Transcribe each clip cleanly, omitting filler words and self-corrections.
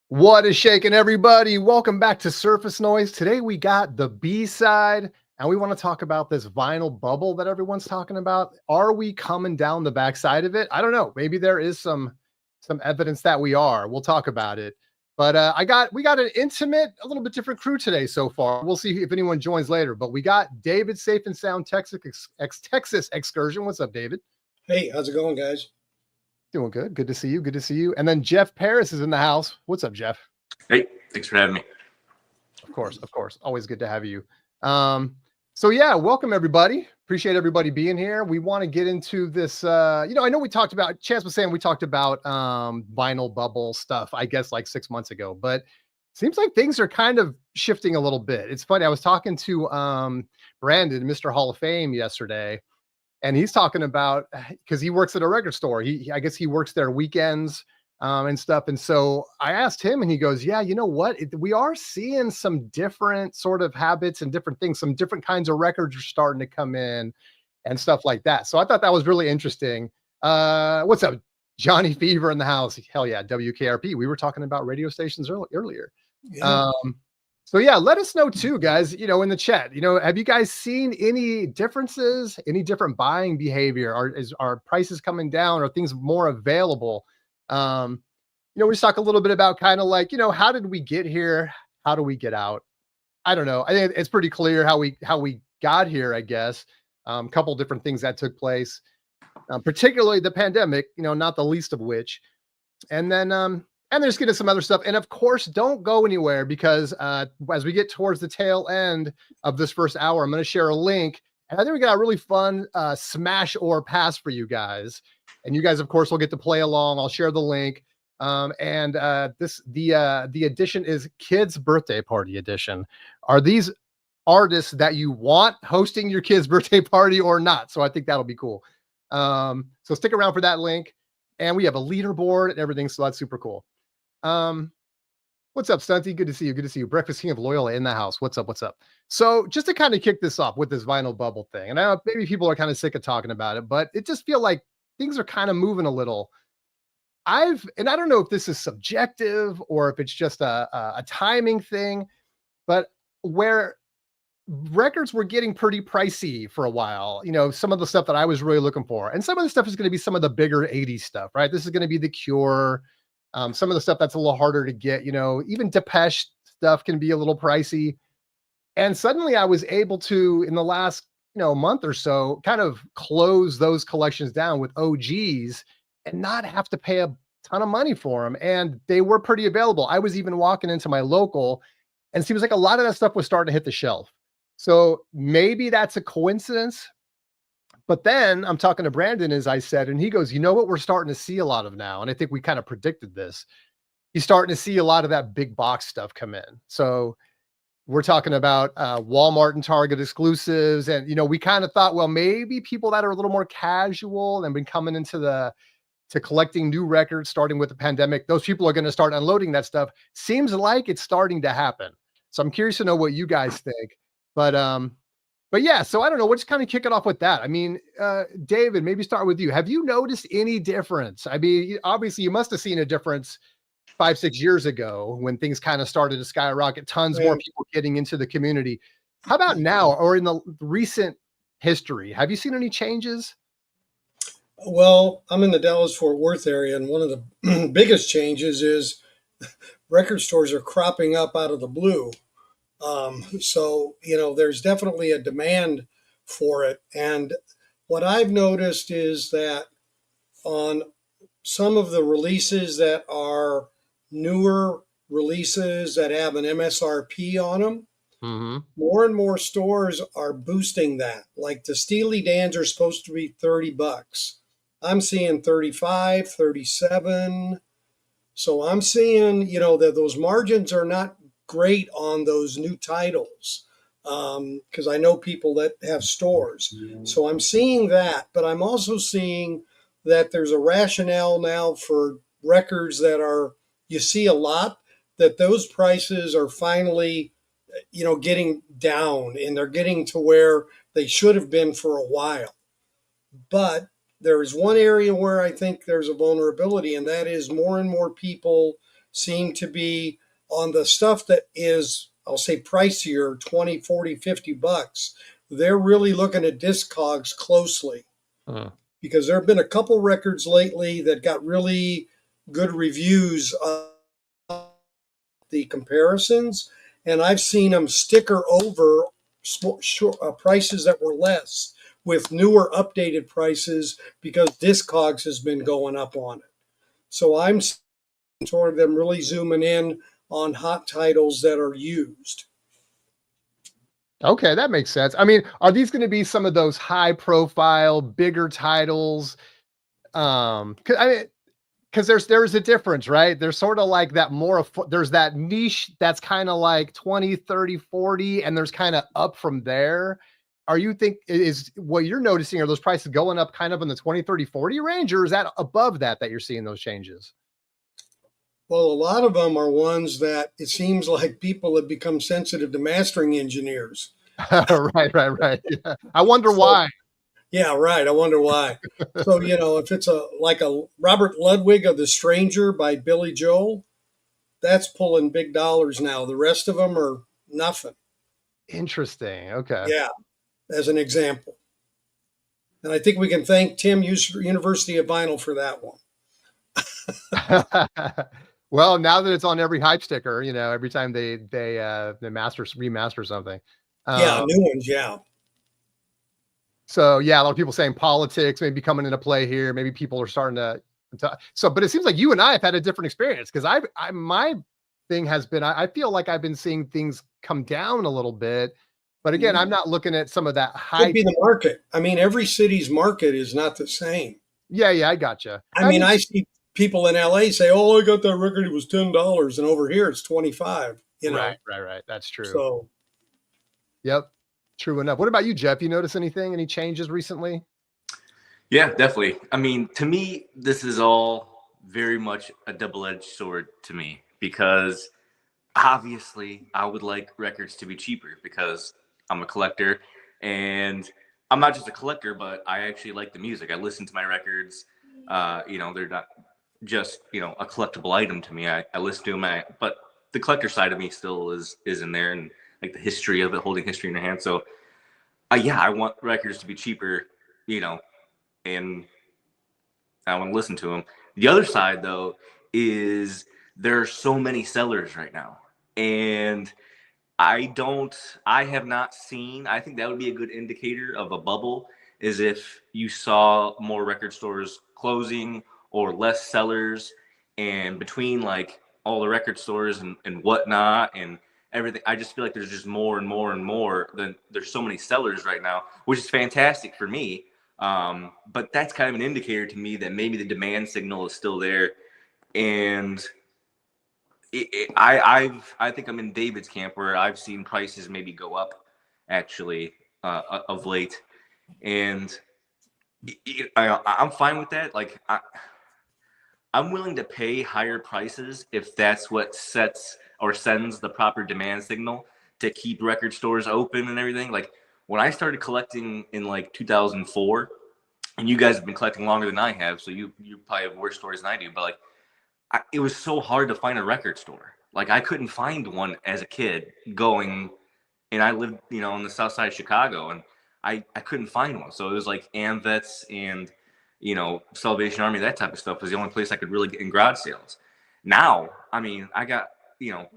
What is shaking, everybody? Welcome back to Surface Noise. Today we got the B-side, and we want to talk about this vinyl bubble that everyone's talking about. Are we coming down the backside of it? I don't know. Maybe there is some evidence that we are. We'll talk about it. But we got an intimate, a little bit different crew today so far. We'll see if anyone joins later. But we got David, Safe and Sound Texas Excursion. What's up, David? Hey, how's it going, guys? Doing good. Good to see you. Good to see you. And then Jeff Paris is in the house. What's up, Jeff? Hey, thanks for having me. Of course. Always good to have you. So yeah, welcome everybody. Appreciate everybody being here. We want to get into this. I know we talked about, Chance was saying we talked about vinyl bubble stuff, I guess like 6 months ago, but seems like things are kind of shifting a little bit. It's funny. I was talking to Brandon, Mr. Hall of Fame yesterday, and he's talking about, because he works at a record store. I guess he works there weekends and stuff. And so I asked him, and he goes, yeah, you know what? We are seeing some different sort of habits and different things. Some different kinds of records are starting to come in and stuff like that. So I thought that was really interesting. What's up? Johnny Fever in the house. Hell yeah. WKRP. We were talking about radio stations earlier. Yeah. So yeah, let us know too, guys, in the chat, have you guys seen any differences, any different buying behavior? Are prices coming down? Are things more available? We just talk a little bit about kind of like, how did we get here? How do we get out? I don't know. I think it's pretty clear how we got here, I guess. A couple different things that took place, particularly the pandemic, not the least of which. And then, and there's getting some other stuff. And of course, don't go anywhere, because as we get towards the tail end of this first hour, I'm going to share a link. And I think we got a really fun smash or pass for you guys. And you guys, of course, will get to play along. I'll share the link. The edition is Kids Birthday Party Edition. Are these artists that you want hosting your kid's birthday party or not? So I think that'll be cool. So stick around for that link. And we have a leaderboard and everything. So that's super cool. What's up, Stunty? Good to see you. Good to see you. Breakfast King of Loyola in the house. What's up? So just to kind of kick this off with this vinyl bubble thing, and I know maybe people are kind of sick of talking about it, but it just feel like things are kind of moving a little. And I don't know if this is subjective or if it's just a timing thing, but where records were getting pretty pricey for a while, some of the stuff that I was really looking for, and some of the stuff is going to be some of the bigger 80s stuff, right? This is going to be The Cure. Some of the stuff that's a little harder to get, even Depeche stuff can be a little pricey. And suddenly I was able to, in the last, month or so, kind of close those collections down with OGs and not have to pay a ton of money for them. And they were pretty available. I was even walking into my local, and it seems like a lot of that stuff was starting to hit the shelf. So maybe that's a coincidence. But then I'm talking to Brandon, as I said, and he goes, you know what we're starting to see a lot of now? And I think we kind of predicted this. He's starting to see a lot of that big box stuff come in. So we're talking about Walmart and Target exclusives. And, we kind of thought, well, maybe people that are a little more casual and been coming into to collecting new records, starting with the pandemic, those people are going to start unloading that stuff. Seems like it's starting to happen. So I'm curious to know what you guys think. But yeah, so I don't know. We'll just kind of kick it off with that. I mean, David, maybe start with you. Have you noticed any difference? I mean, obviously you must have seen a difference 5-6 years ago when things kind of started to skyrocket, tons more people getting into the community. How about now, or in the recent history? Have you seen any changes? Well, I'm in the Dallas-Fort Worth area, and one of the biggest changes is record stores are cropping up out of the blue. So, there's definitely a demand for it. And what I've noticed is that on some of the releases that are newer releases that have an MSRP on them, more and more stores are boosting that. Like the Steely Dans are supposed to be $30. I'm seeing 35, 37. So I'm seeing, that those margins are not great on those new titles, because I know people that have stores. So I'm seeing that, but I'm also seeing that there's a rationale now for records that are, you see a lot, that those prices are finally, getting down, and they're getting to where they should have been for a while. But there is one area where I think there's a vulnerability, and that is more and more people seem to be on the stuff that is, I'll say, pricier, 20, 40, 50 bucks. They're really looking at Discogs closely because there have been a couple records lately that got really good reviews of the comparisons, and I've seen them sticker over prices that were less with newer updated prices because Discogs has been going up on it. So I'm sort of them really zooming in on hot titles that are used. Okay, that makes sense. I mean, are these going to be some of those high profile, bigger titles? Because there's a difference, right? There's sort of like that there's that niche that's kind of like 20, 30, 40, and there's kind of up from there. Are you think is what you're noticing, are those prices going up kind of in the 20, 30, 40 range, or is that above that you're seeing those changes? Well, a lot of them are ones that it seems like people have become sensitive to mastering engineers. Right. Yeah. I wonder why. Yeah, right. I wonder why. So, if it's like a Robert Ludwig of The Stranger by Billy Joel, that's pulling big dollars now. The rest of them are nothing. Interesting. Okay. Yeah, as an example. And I think we can thank Tim University of Vinyl for that one. Well, now that it's on every hype sticker, every time they remaster something. Yeah, new ones. Yeah. So yeah, a lot of people saying politics maybe coming into play here. Maybe people are starting to. But it seems like you and I have had a different experience because my thing has been I feel like I've been seeing things come down a little bit. But again, I'm not looking at some of that high. Could be the market. I mean, every city's market is not the same. Yeah, I gotcha. I mean, I see people in LA say, "Oh, I got that record. It was $10, and over here it's $25." Right. That's true. So, yep, true enough. What about you, Jeff? You notice anything? Any changes recently? Yeah, definitely. I mean, to me, this is all very much a double-edged sword to me because obviously I would like records to be cheaper because I'm a collector, and I'm not just a collector, but I actually like the music. I listen to my records. They're not just, a collectible item to me. I listen to them, but the collector side of me still is in there, and like the history of it, holding history in your hand. So, I want records to be cheaper, and I want to listen to them. The other side, though, is there are so many sellers right now, and I have not seen, I think that would be a good indicator of a bubble, is if you saw more record stores closing or less sellers, and between like all the record stores and whatnot and everything, I just feel like there's just more and more and more. There's so many sellers right now, which is fantastic for me. But that's kind of an indicator to me that maybe the demand signal is still there. And I think I'm in David's camp where I've seen prices maybe go up actually of late, and I'm fine with that. Like I'm willing to pay higher prices if that's what sets or sends the proper demand signal to keep record stores open and everything. Like when I started collecting in like 2004, and you guys have been collecting longer than I have, so you probably have worse stories than I do, but like it was so hard to find a record store. Like I couldn't find one as a kid going, and I lived, on the south side of Chicago, and I couldn't find one. So it was like Amvets and, Salvation Army, that type of stuff was the only place I could really get in garage sales. Now, I mean, I got,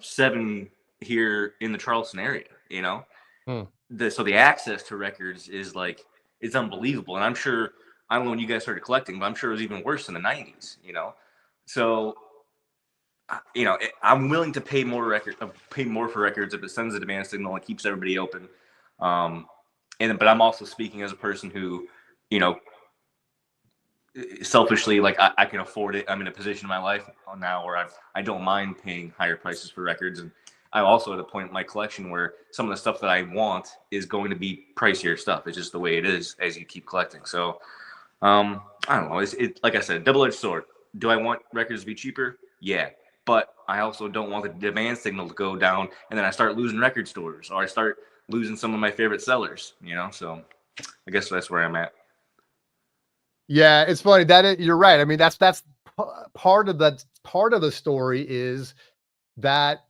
7 here in the Charleston area, So the access to records is like, it's unbelievable. And I'm sure, I don't know when you guys started collecting, but I'm sure it was even worse in the 90s, So, I'm willing to pay more for records if it sends a demand signal and keeps everybody open. But I'm also speaking as a person who, selfishly, like I can afford it. I'm in a position in my life now where I don't mind paying higher prices for records. And I'm also at a point in my collection where some of the stuff that I want is going to be pricier stuff. It's just the way it is as you keep collecting. So, I don't know. It's like I said, double-edged sword. Do I want records to be cheaper? Yeah. But I also don't want the demand signal to go down and then I start losing record stores or I start losing some of my favorite sellers, so I guess that's where I'm at. Yeah, it's funny that you're right. I mean, that's part of the story is that,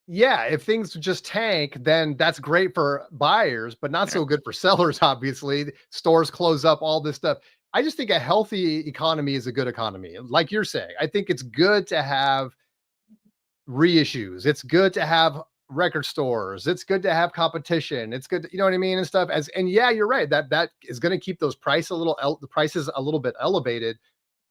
yeah, if things just tank, then that's great for buyers, but not so good for sellers, obviously. Stores close up, all this stuff. I just think a healthy economy is a good economy. Like you're saying, I think it's good to have reissues. It's good to have record stores. It's good to have competition. It's good, you know what I mean, and stuff. And yeah, you're right. That is going to keep those the prices a little bit elevated.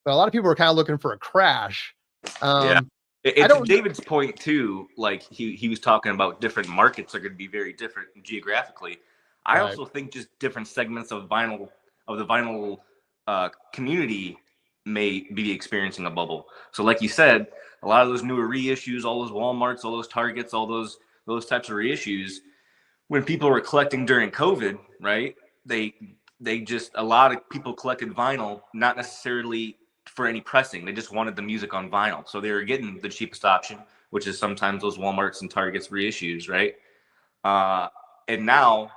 But a lot of people are kind of looking for a crash. Yeah. I To don't. David's point too, like he was talking about different markets are going to be very different geographically. I Right. also think just different segments of the vinyl community may be experiencing a bubble. So like you said, a lot of those newer reissues, all those Walmarts, all those Targets, all those types of reissues, when people were collecting during COVID, right? They just, a lot of people collected vinyl, not necessarily for any pressing. They just wanted the music on vinyl. So they were getting the cheapest option, which is sometimes those Walmarts and Targets reissues, right? And now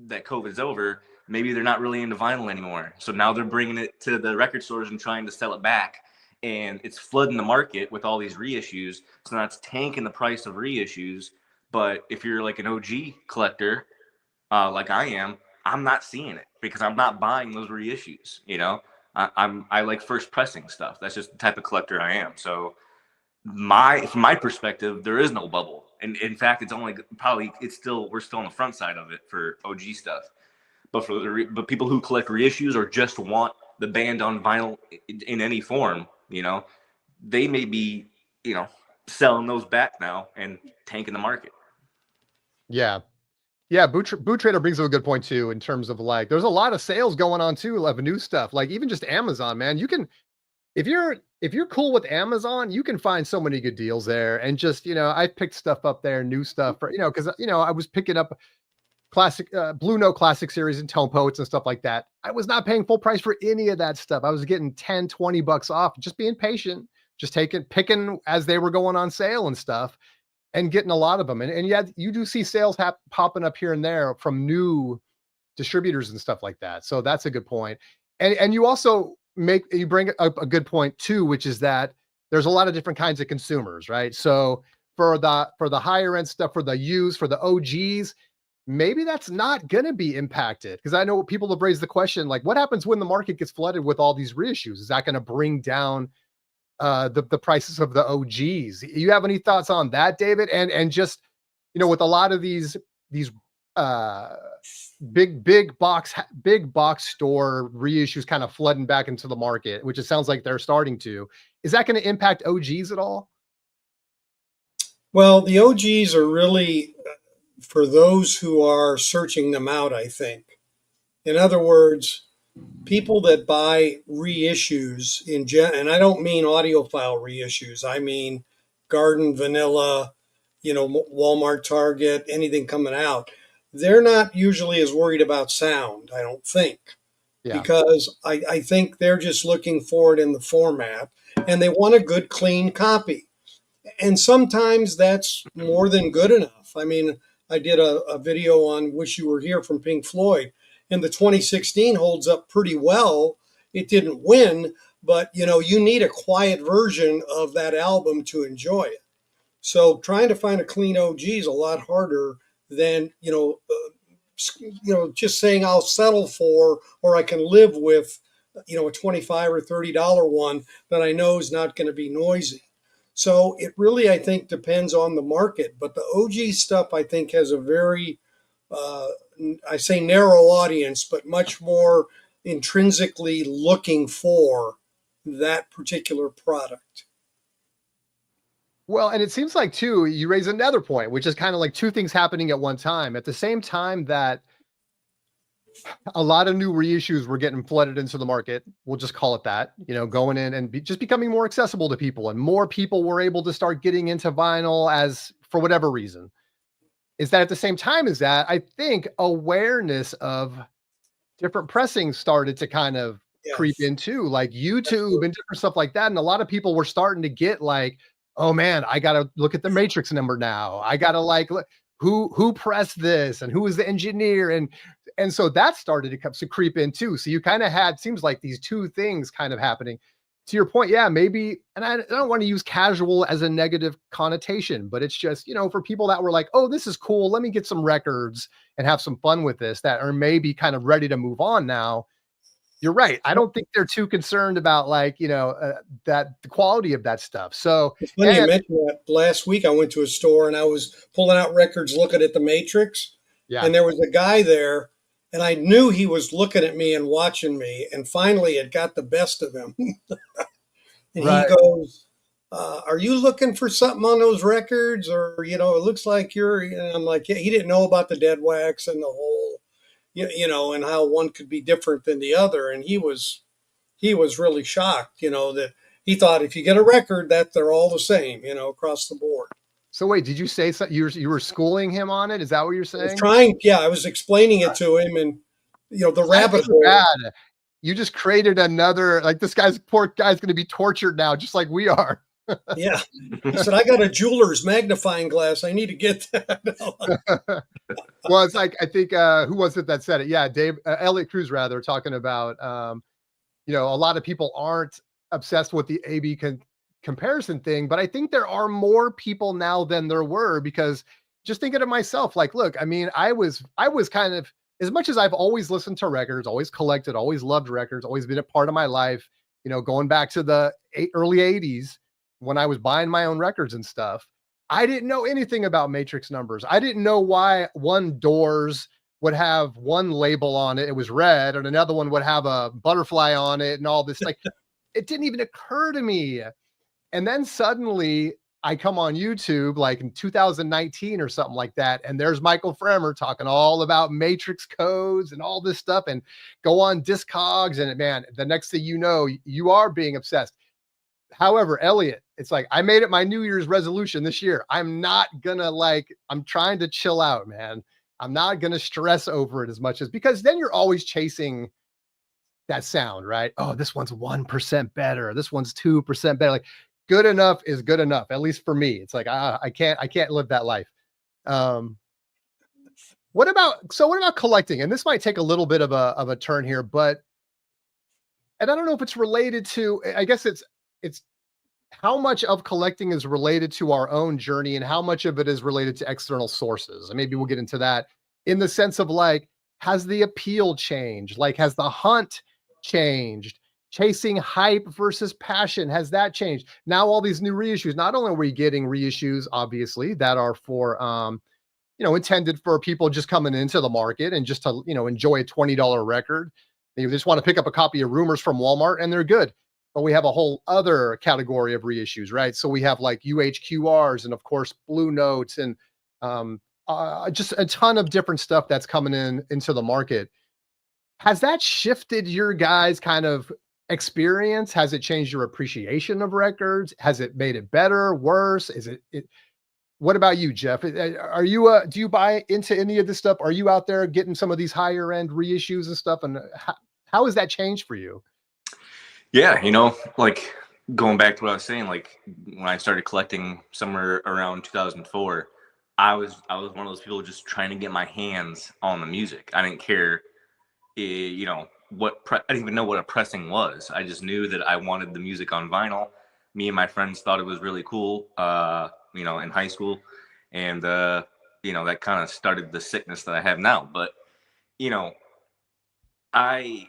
that COVID's over, maybe they're not really into vinyl anymore. So now they're bringing it to the record stores and trying to sell it back. And it's flooding the market with all these reissues. So now it's tanking the price of reissues. But if you're like an OG collector, like I am, I'm not seeing it because I'm not buying those reissues. You know, I like first pressing stuff. That's just the type of collector I am. So from my perspective, there is no bubble. And in fact, it's only we're still on the front side of it for OG stuff. But but people who collect reissues or just want the band on vinyl in any form, you know, they may be, you know, selling those back now and tanking the market. Yeah. Yeah, Boot Trader brings up a good point too, in terms of like, there's a lot of sales going on too of new stuff. Like even just Amazon, man, you can, if you're cool with Amazon, you can find so many good deals there. And just, you know, I picked stuff up there, new stuff for, you know, because, you know, I was picking up classic Blue Note Classic Series and Tone Poets and stuff like that. I was not paying full price for any of that stuff. I was getting 10, 20 bucks off, just being patient, just picking as they were going on sale and stuff, and getting a lot of them. And yet you do see sales popping up here and there from new distributors and stuff like that. So that's a good point. And you also bring up a good point too, which is that there's a lot of different kinds of consumers, right? So for the higher end stuff, for the used, for the OGs, maybe that's not going to be impacted, because I know people have raised the question, like, what happens when the market gets flooded with all these reissues? Is that going to bring down the prices of the OGs? You have any thoughts on that, David? And just, you know, with a lot of these big box store reissues kind of flooding back into the market, which it sounds like they're starting to, is that going to impact OGs at all? Well, the OGs are really for those who are searching them out, I think. In other words, people that buy reissues and I don't mean audiophile reissues. I mean Garden, Vanilla, you know, Walmart, Target, anything coming out. They're not usually as worried about sound, I don't think, because I think they're just looking for it in the format and they want a good, clean copy. And sometimes that's more than good enough. I mean, I did a video on Wish You Were Here from Pink Floyd, and the 2016 holds up pretty well. It didn't win, but you know, you need a quiet version of that album to enjoy it. So trying to find a clean OG is a lot harder than, just saying I'll settle for, or I can live with, you know, a $25 or $30 one that I know is not going to be noisy. So it really, I think, depends on the market. But the OG stuff, I think, has a very, I say narrow audience, but much more intrinsically looking for that particular product. Well, and it seems like too, you raise another point, which is kind of like two things happening at one time. At the same time that a lot of new reissues were getting flooded into the market, we'll just call it that, you know, going in and just becoming more accessible to people, and more people were able to start getting into vinyl as for whatever reason. Is that at the same time as that, I think awareness of different pressings started to kind of creep into, like YouTube and different stuff like that. And a lot of people were starting to get like, oh man, I got to look at the matrix number now. I got to like, who pressed this and who was the engineer? And so that started to creep in too. So you kind of had, seems like these two things kind of happening. to your point, yeah, maybe, and I don't want to use casual as a negative connotation, but it's just, for people that were like, oh, this is cool, let me get some records and have some fun with this, that are maybe kind of ready to move on now. You're right. I don't think they're too concerned about that the quality of that stuff. So, It's funny you mentioned that. Last week I went to a store and I was pulling out records looking at the Matrix. yeah, And there was a guy there, and I knew he was looking at me and watching me. And finally, it got the best of him. And he right. goes, "Are you looking for something on those records? Or, it looks like you're," and I'm like, yeah, he didn't know about the dead wax and the whole, and how one could be different than the other. And he was really shocked, that he thought if you get a record that they're all the same, across the board. So wait, did you say something? You were schooling him on it? Is that what you're saying? I was explaining it to him, and the rabbit hole. Bad. You just created another, like, this poor guy's going to be tortured now, just like we are. Yeah. He said, I got a jeweler's magnifying glass. I need to get that. Well, it's like, I think, who was it that said it? Yeah. Elliot Cruz, rather, talking about, a lot of people aren't obsessed with the AB comparison thing, but I think there are more people now than there were, because just thinking of myself, like, look, I mean, I was kind of, as much as I've always listened to records, always collected, always loved records, always been a part of my life, going back to the early 80s when I was buying my own records and stuff, I didn't know anything about matrix numbers. I didn't know why one Doors would have one label on it, it was red, and another one would have a butterfly on it and all this. Like, it didn't even occur to me. And then suddenly I come on YouTube, like in 2019 or something like that, and there's Michael Fremer talking all about matrix codes and all this stuff, and go on Discogs, and man, the next thing you know, you are being obsessed. However, Elliot, it's like, I made it my New Year's resolution this year. I'm trying to chill out, man. I'm not going to stress over it as much, because then you're always chasing that sound, right? Oh, this one's 1% better. This one's 2% better. Like, good enough is good enough, at least for me. It's like, I can't live that life. What about collecting? And this might take a little bit of a turn here, and I don't know if it's related to, I guess it's how much of collecting is related to our own journey and how much of it is related to external sources. And maybe we'll get into that, in the sense of, like, has the appeal changed? Like, has the hunt changed? Chasing hype versus passion, has that changed? Now all these new reissues, not only are we getting reissues, obviously, that are for intended for people just coming into the market and just to enjoy a $20 record. They just want to pick up a copy of Rumors from Walmart and they're good. But we have a whole other category of reissues, right? So we have like UHQRs and, of course, Blue Notes, and just a ton of different stuff that's coming into the market. Has that shifted your guys' kind of experience? Has it changed your appreciation of records? Has it made it better, worse? What about you, Jeff? Are you do you buy into any of this stuff? Are you out there getting some of these higher end reissues and stuff? And how has that changed for you? Yeah, like, going back to what I was saying, like, when I started collecting somewhere around 2004, I was one of those people just trying to get my hands on the music. I didn't care, I didn't even know what a pressing was. I just knew that I wanted the music on vinyl. Me and my friends thought it was really cool, in high school. And, that kind of started the sickness that I have now. But, I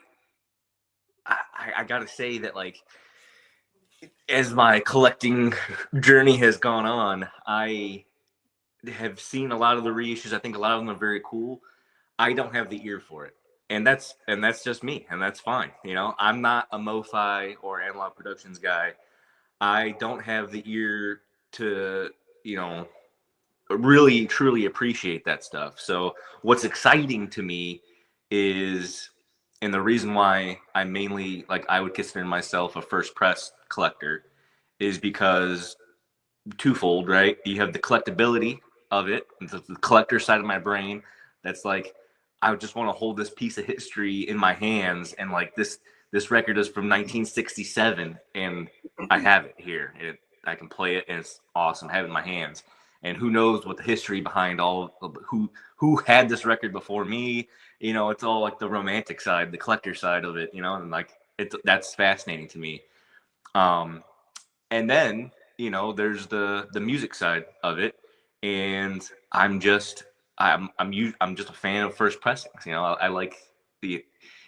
got to say that, like, as my collecting journey has gone on, I have seen a lot of the reissues. I think a lot of them are very cool. I don't have the ear for it. And that's just me, and that's fine. I'm not a MoFi or Analog Productions guy. I don't have the ear to, really truly appreciate that stuff. So what's exciting to me is, and the reason why I mainly, like, I would consider myself a first press collector, is because twofold, right? You have the collectability of it, the collector side of my brain that's like, I just want to hold this piece of history in my hands, and, like, this record is from 1967, and I have it here. I can play it, and it's awesome. I have it in my hands, and who knows what the history behind who had this record before me. It's all like the romantic side, the collector side of it. And, like, that's fascinating to me. And then, there's the music side of it, and I'm just a fan of first pressings. I like the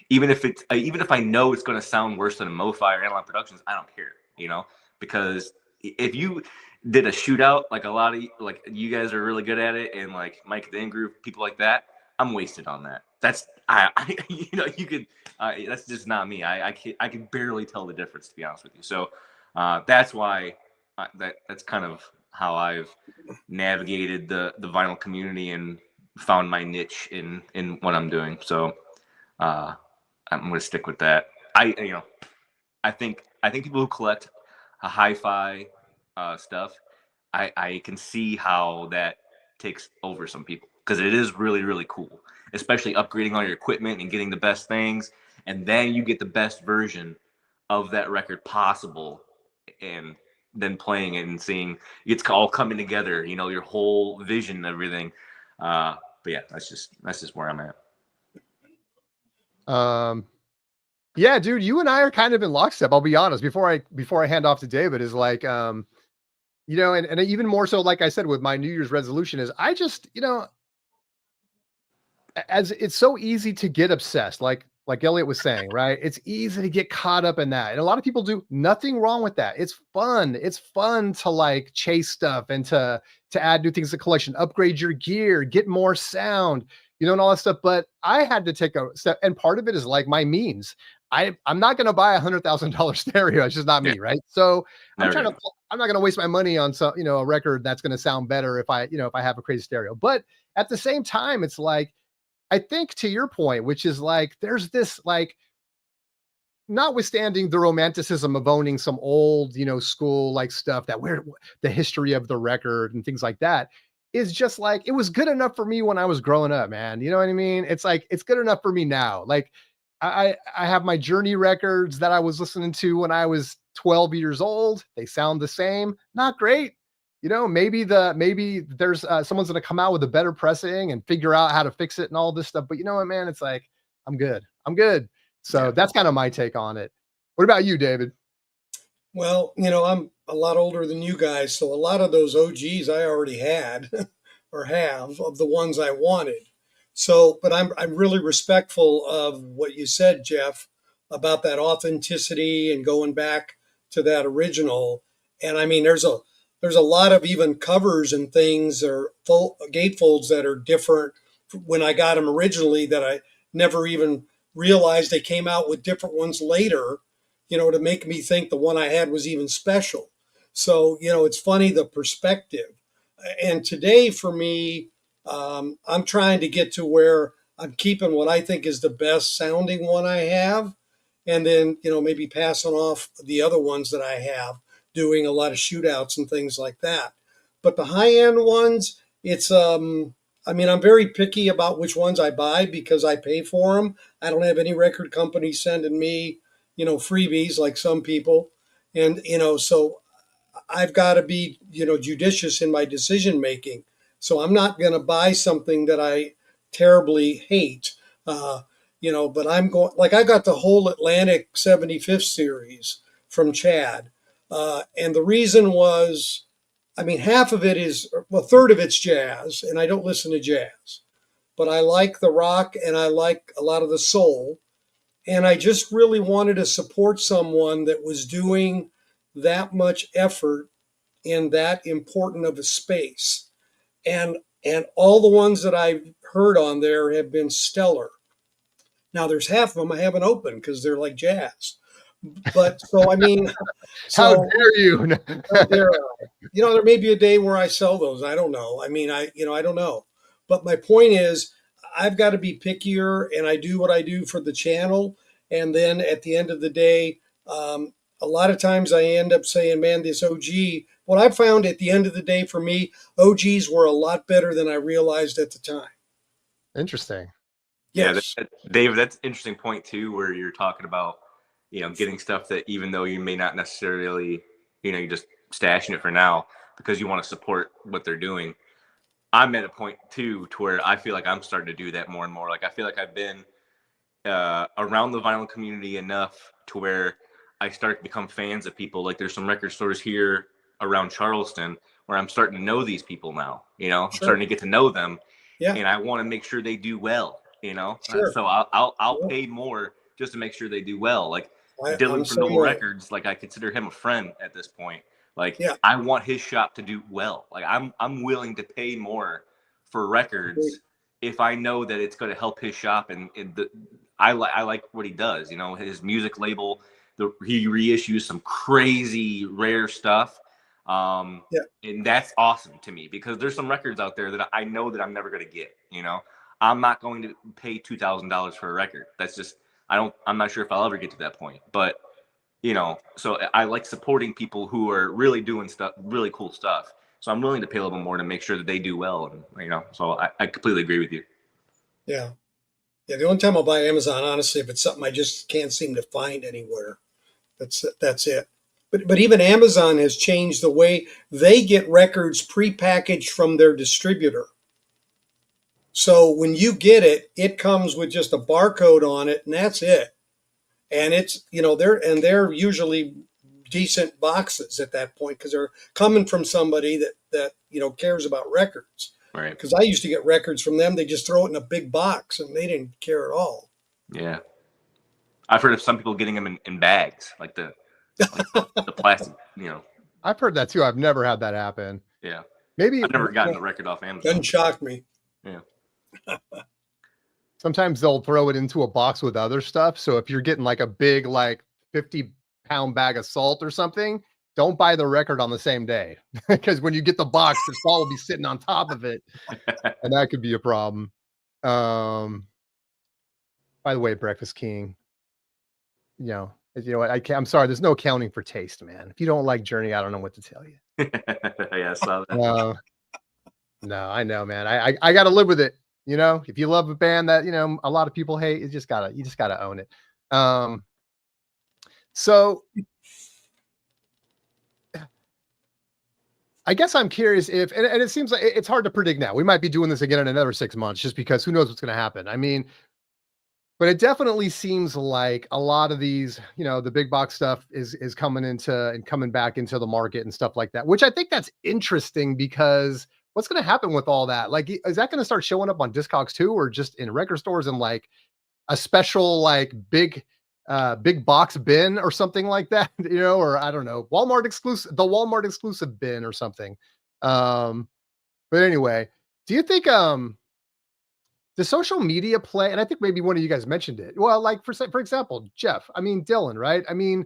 even if I know it's going to sound worse than a MoFi or Analog Productions, I don't care. Because if you did a shootout like a lot of like you guys are really good at it, and like Mike the In-Groove, people like that, I'm wasted on that. That's you could that's just not me. I can barely tell the difference, to be honest with you. So that's why that's kind of how I've navigated the vinyl community and found my niche in what I'm doing. So I'm going to stick with that. I think people who collect hi-fi stuff, I can see how that takes over some people, because it is really, really cool, especially upgrading all your equipment and getting the best things, and then you get the best version of that record possible, and then playing it and seeing it's all coming together. Your whole vision and everything. But yeah, that's just where I'm at. Yeah, dude, you and I are kind of in lockstep. I'll be honest. Before I hand off to David, is like, and even more so, like I said, with my New Year's resolution, is I just, as it's so easy to get obsessed, like Elliot was saying, right? It's easy to get caught up in that. And a lot of people do. Nothing wrong with that. It's fun. It's fun to like chase stuff and to add new things to the collection, upgrade your gear, get more sound, and all that stuff. But I had to take a step, and part of it is like my means. I'm not going to buy $100,000 stereo. It's just not me, right? So I'm not going to waste my money on some, a record that's going to sound better if I have a crazy stereo. But at the same time, it's like, I think to your point, which is like, there's this, like, notwithstanding the romanticism of owning some old, school like stuff, that where the history of the record and things like that is just like, it was good enough for me when I was growing up, man. You know what I mean? It's like, it's good enough for me now. Like I have my Journey records that I was listening to when I was 12 years old. They sound the same. Not great. Maybe there's someone's going to come out with a better pressing and figure out how to fix it and all this stuff. But you know what, man, it's like, I'm good. So that's kind of my take on it. What about you, David? Well, I'm a lot older than you guys, so a lot of those OGs I already had or have of the ones I wanted. So, but I'm really respectful of what you said, Jeff, about that authenticity and going back to that original. And I mean, there's a lot of even covers and things or gatefolds that are different when I got them originally that I never even realized they came out with different ones later, to make me think the one I had was even special. So, it's funny, the perspective. And today for me, I'm trying to get to where I'm keeping what I think is the best sounding one I have. And then, maybe passing off the other ones that I have, doing a lot of shootouts and things like that. But the high end ones, it's, I'm very picky about which ones I buy because I pay for them. I don't have any record company sending me, freebies like some people. And, so I've got to be, judicious in my decision making. So I'm not going to buy something that I terribly hate. But I'm going, like, I got the whole Atlantic 75th series from Chad. And the reason was, half of it is, well, a third of it's jazz, and I don't listen to jazz. But I like the rock and I like a lot of the soul. And I just really wanted to support someone that was doing that much effort in that important of a space. And all the ones that I've heard on there have been stellar. Now there's half of them I haven't opened because they're like jazz. But so How dare you? how dare I? There may be a day where I sell those. I don't know. I don't know. But my point is, I've got to be pickier, and I do what I do for the channel. And then at the end of the day, a lot of times I end up saying, man, this OG, what I found at the end of the day for me, OGs were a lot better than I realized at the time. Interesting. Yes. Yeah, David, that's an interesting point too, where you're talking about, getting stuff that even though you may not necessarily, you're just stashing it for now because you want to support what they're doing. I'm at a point too to where I feel like I'm starting to do that more and more. Like I feel like I've been around the vinyl community enough to where I start to become fans of people. Like there's some record stores here around Charleston where I'm starting to know these people now. You know, I'm starting to get to know them, Yeah. and I want to make sure they do well. You know, Sure. so I'll Yeah. pay more just to make sure they do well. Like I'm Dylan the from same Noble way. Records, like I consider him a friend at this point. Like Yeah. I want his shop to do well. Like I'm willing to pay more for records if I know that it's going to help his shop, and I like what he does. You know, his music label. He reissues some crazy rare stuff. Yeah. And that's awesome to me because there's some records out there that I know that I'm never going to get. You know, I'm not going to pay $2,000 for a record. That's just I'm not sure if I'll ever get to that point. But you know, so I like supporting people who are really doing stuff, really cool stuff. So I'm willing to pay a little bit more to make sure that they do well. And you know, so I completely agree with you. Yeah. Yeah. The only time I'll buy Amazon, honestly, if it's something I just can't seem to find anywhere, that's it. But even Amazon has changed the way they get records prepackaged from their distributor. So when you get it, it comes with just a barcode on it, and that's it. And it's they're usually decent boxes at that point because they're coming from somebody that cares about records. Right. Because I used to get records from them, they just throw it in a big box, and they didn't care at all. Yeah, I've heard of some people getting them in bags, like the plastic. You know, I've heard that too. I've never had that happen. Yeah, maybe I've never gotten the record off Amazon. Doesn't shock me. Yeah. Sometimes they'll throw it into a box with other stuff. So if you're getting like a big, like 50-pound bag of salt or something, don't buy the record on the same day because when you get the box, the salt will be sitting on top of it, and that could be a problem. By the way, Breakfast King, you know what? I'm sorry. There's no accounting for taste, man. If you don't like Journey, I don't know what to tell you. Yeah, I saw that. No, I know, man. I got to live with it. You know, if you love a band that, a lot of people hate, you just gotta own it. So I guess I'm curious if, and it seems like it's hard to predict now. We might be doing this again in another 6 months just because who knows what's going to happen. I mean, but it definitely seems like a lot of these, the big box stuff is coming back into the market and stuff like that, which I think that's interesting because what's going to happen with all that? Like, is that going to start showing up on Discogs too, or just in record stores and like a special, like big box bin or something like that, or I don't know, the Walmart exclusive bin or something. But anyway, do you think, the social media play, and I think maybe one of you guys mentioned it. Well, like for example, Jeff, I mean, Dylan, right? I mean,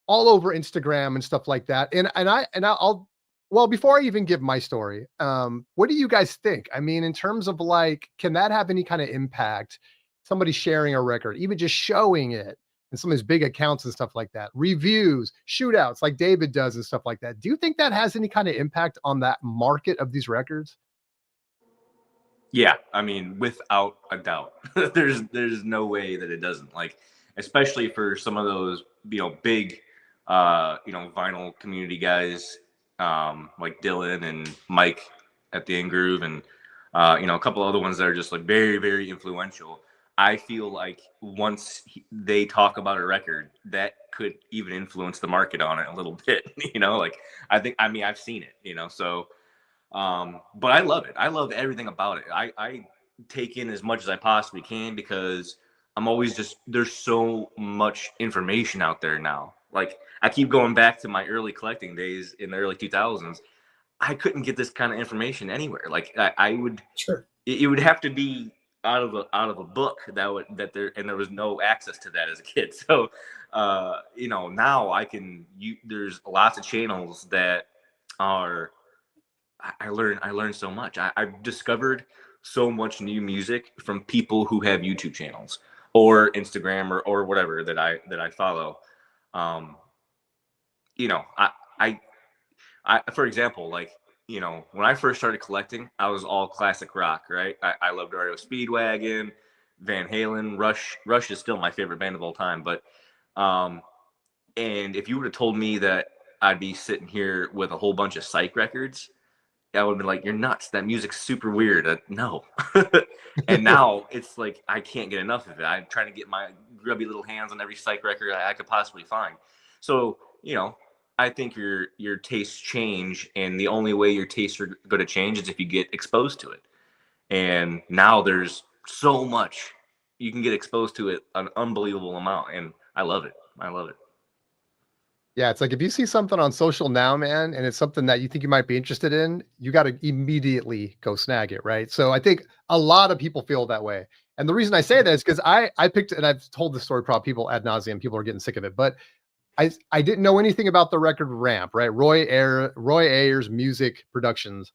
all over Instagram and stuff like that. I'll well, before I even give my story, what do you guys think? I mean, in terms of like, can that have any kind of impact? Somebody sharing a record, even just showing it and some of his big accounts and stuff like that, reviews, shootouts like David does and stuff like that. Do you think that has any kind of impact on that market of these records? Yeah, I mean, without a doubt, there's no way that it doesn't. Like, especially for some of those, big, vinyl community guys, like Dylan and Mike at the In Groove, and a couple other ones that are just like very, very influential. I feel like once they talk about a record, that could even influence the market on it a little bit. Like I've seen it. So. But I love it. I love everything about it. I take in as much as I possibly can because I'm always there's so much information out there now. Like I keep going back to my early collecting days in the early 2000s. I couldn't get this kind of information anywhere. Like I would, Sure. It would have to be out of a book there was no access to that as a kid. So, now there's lots of channels that are, I learned so much. I've discovered so much new music from people who have YouTube channels or Instagram or whatever that I follow. I for example, like, when I first started collecting, I was all classic rock, right? I loved REO Speedwagon, Van Halen, Rush. Rush is still my favorite band of all time. But, and if you would have told me that I'd be sitting here with a whole bunch of psych records, I would have been like, you're nuts. That music's super weird. No. And now it's like, I can't get enough of it. I'm trying to get my grubby little hands on every psych record I could possibly find. So, I think your tastes change, and the only way your tastes are going to change is if you get exposed to it. And now there's so much you can get exposed to it, an unbelievable amount, and I love it. I love it. Yeah, it's like if you see something on social now, man, and it's something that you think you might be interested in, you got to immediately go snag it, right? So I think a lot of people feel that way. And the reason I say that is because I picked, and I've told this story probably people ad nauseum, people are getting sick of it, but I didn't know anything about the record Ramp, right? Roy Ayers Music Productions.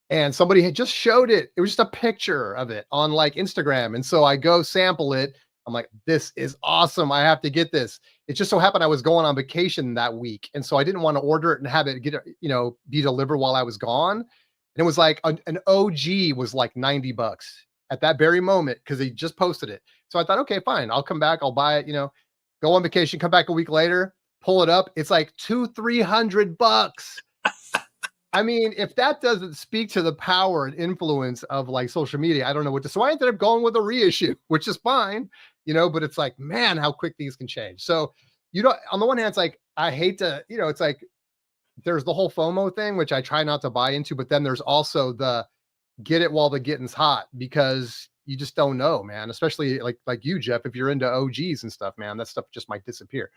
And somebody had just showed it. It was just a picture of it on like Instagram. And so I go sample it. I'm like, this is awesome. I have to get this. It just so happened I was going on vacation that week. And so I didn't want to order it and have it be delivered while I was gone. And it was like an OG was like $90 at that very moment because he just posted it. So I thought, okay, fine. I'll come back. I'll buy it, go on vacation, come back a week later, pull it up. It's like $200-300. I mean, if that doesn't speak to the power and influence of like social media, I don't know what to. So I ended up going with a reissue, which is fine, but it's like, man, how quick things can change. So, on the one hand, it's like, I hate to, it's like there's the whole FOMO thing, which I try not to buy into, but then there's also the get it while the getting's hot, because you just don't know, man, especially like you, Jeff, if you're into OGs and stuff, man, that stuff just might disappear.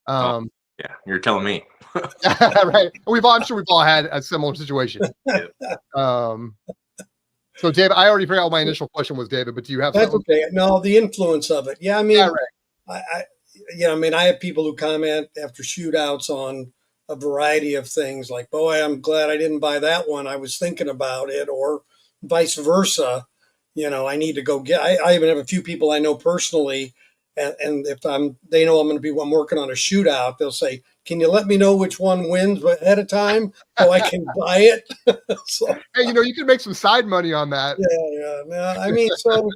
Yeah, you're telling me. Right. I'm sure we've all had a similar situation. Yeah. So David, I already forgot what my initial question was, David, but do you have That's something? okay. No, the influence of it. Yeah, I mean, Yeah, right. I have people who comment after shootouts on a variety of things like, boy, I'm glad I didn't buy that one. I was thinking about it, or vice versa. I need to go get, I even have a few people I know personally. And if they know I'm working on a shootout, they'll say, can you let me know which one wins ahead of time so I can buy it? So, Hey, you can make some side money on that. yeah. I mean, so,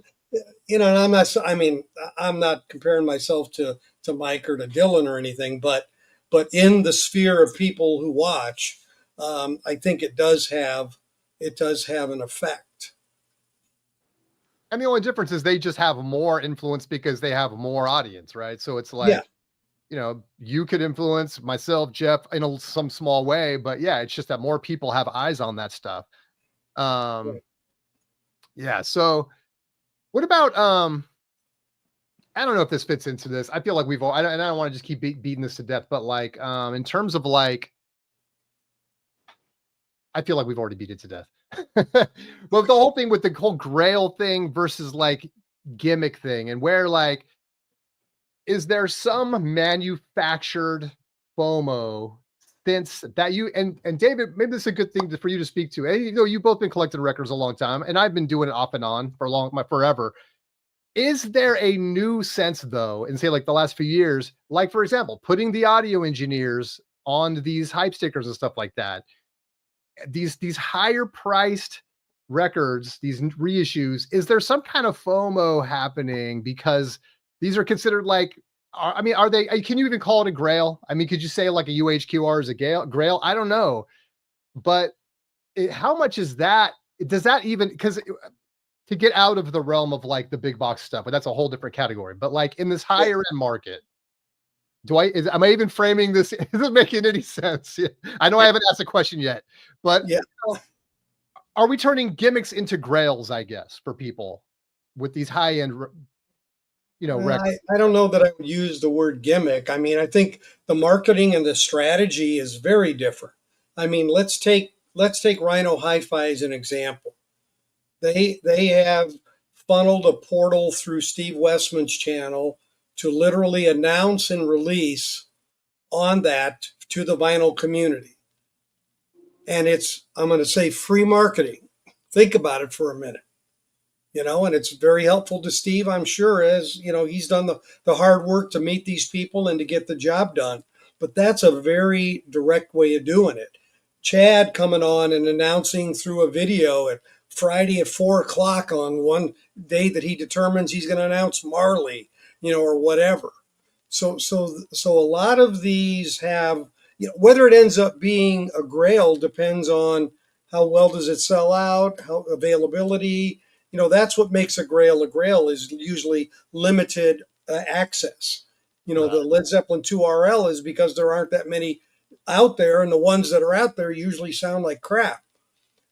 and I'm not comparing myself to Mike or to Dylan or anything, but in the sphere of people who watch, I think it does have an effect. And the only difference is they just have more influence because they have more audience, right? So it's like, you could influence myself, Jeff, in some small way, but yeah, it's just that more people have eyes on that stuff. Yeah. So what about, I don't know if this fits into this. I feel like I don't want to just keep beating this to death, but like, in terms of like, I feel like we've already beat it to death. But the whole thing with the whole grail thing versus like gimmick thing, and where like, is there some manufactured FOMO since that and David, maybe this is a good thing for you to speak to. And you've both been collecting records a long time, and I've been doing it off and on for forever. Is there a new sense though, in say like the last few years, like for example, putting the audio engineers on these hype stickers and stuff like that? These higher priced records, these reissues, is there some kind of FOMO happening because these are considered like, are they, can you even call it a grail? I mean, could you say like a UHQR is a grail? I don't know, but how much is that? Does that even, because to get out of the realm of like the big box stuff, but that's a whole different category, but like in this higher end market, am I even framing this? Is it making any sense? I know I haven't asked the question yet, but are we turning gimmicks into grails, I guess, for people with these high end, records? I don't know that I would use the word gimmick. I mean, I think the marketing and the strategy is very different. I mean, let's take Rhino Hi-Fi as an example. They have funneled a portal through Steve Westman's channel to literally announce and release on that to the vinyl community. And it's, I'm going to say, free marketing. Think about it for a minute, and it's very helpful to Steve, I'm sure, as, he's done the hard work to meet these people and to get the job done. But that's a very direct way of doing it. Chad coming on and announcing through a video at Friday at 4:00 on one day that he determines he's going to announce Marley, or whatever. So a lot of these have, whether it ends up being a grail depends on how well does it sell out, how availability. That's what makes a grail is usually limited access. the Led Zeppelin 2 RL is because there aren't that many out there, and the ones that are out there usually sound like crap.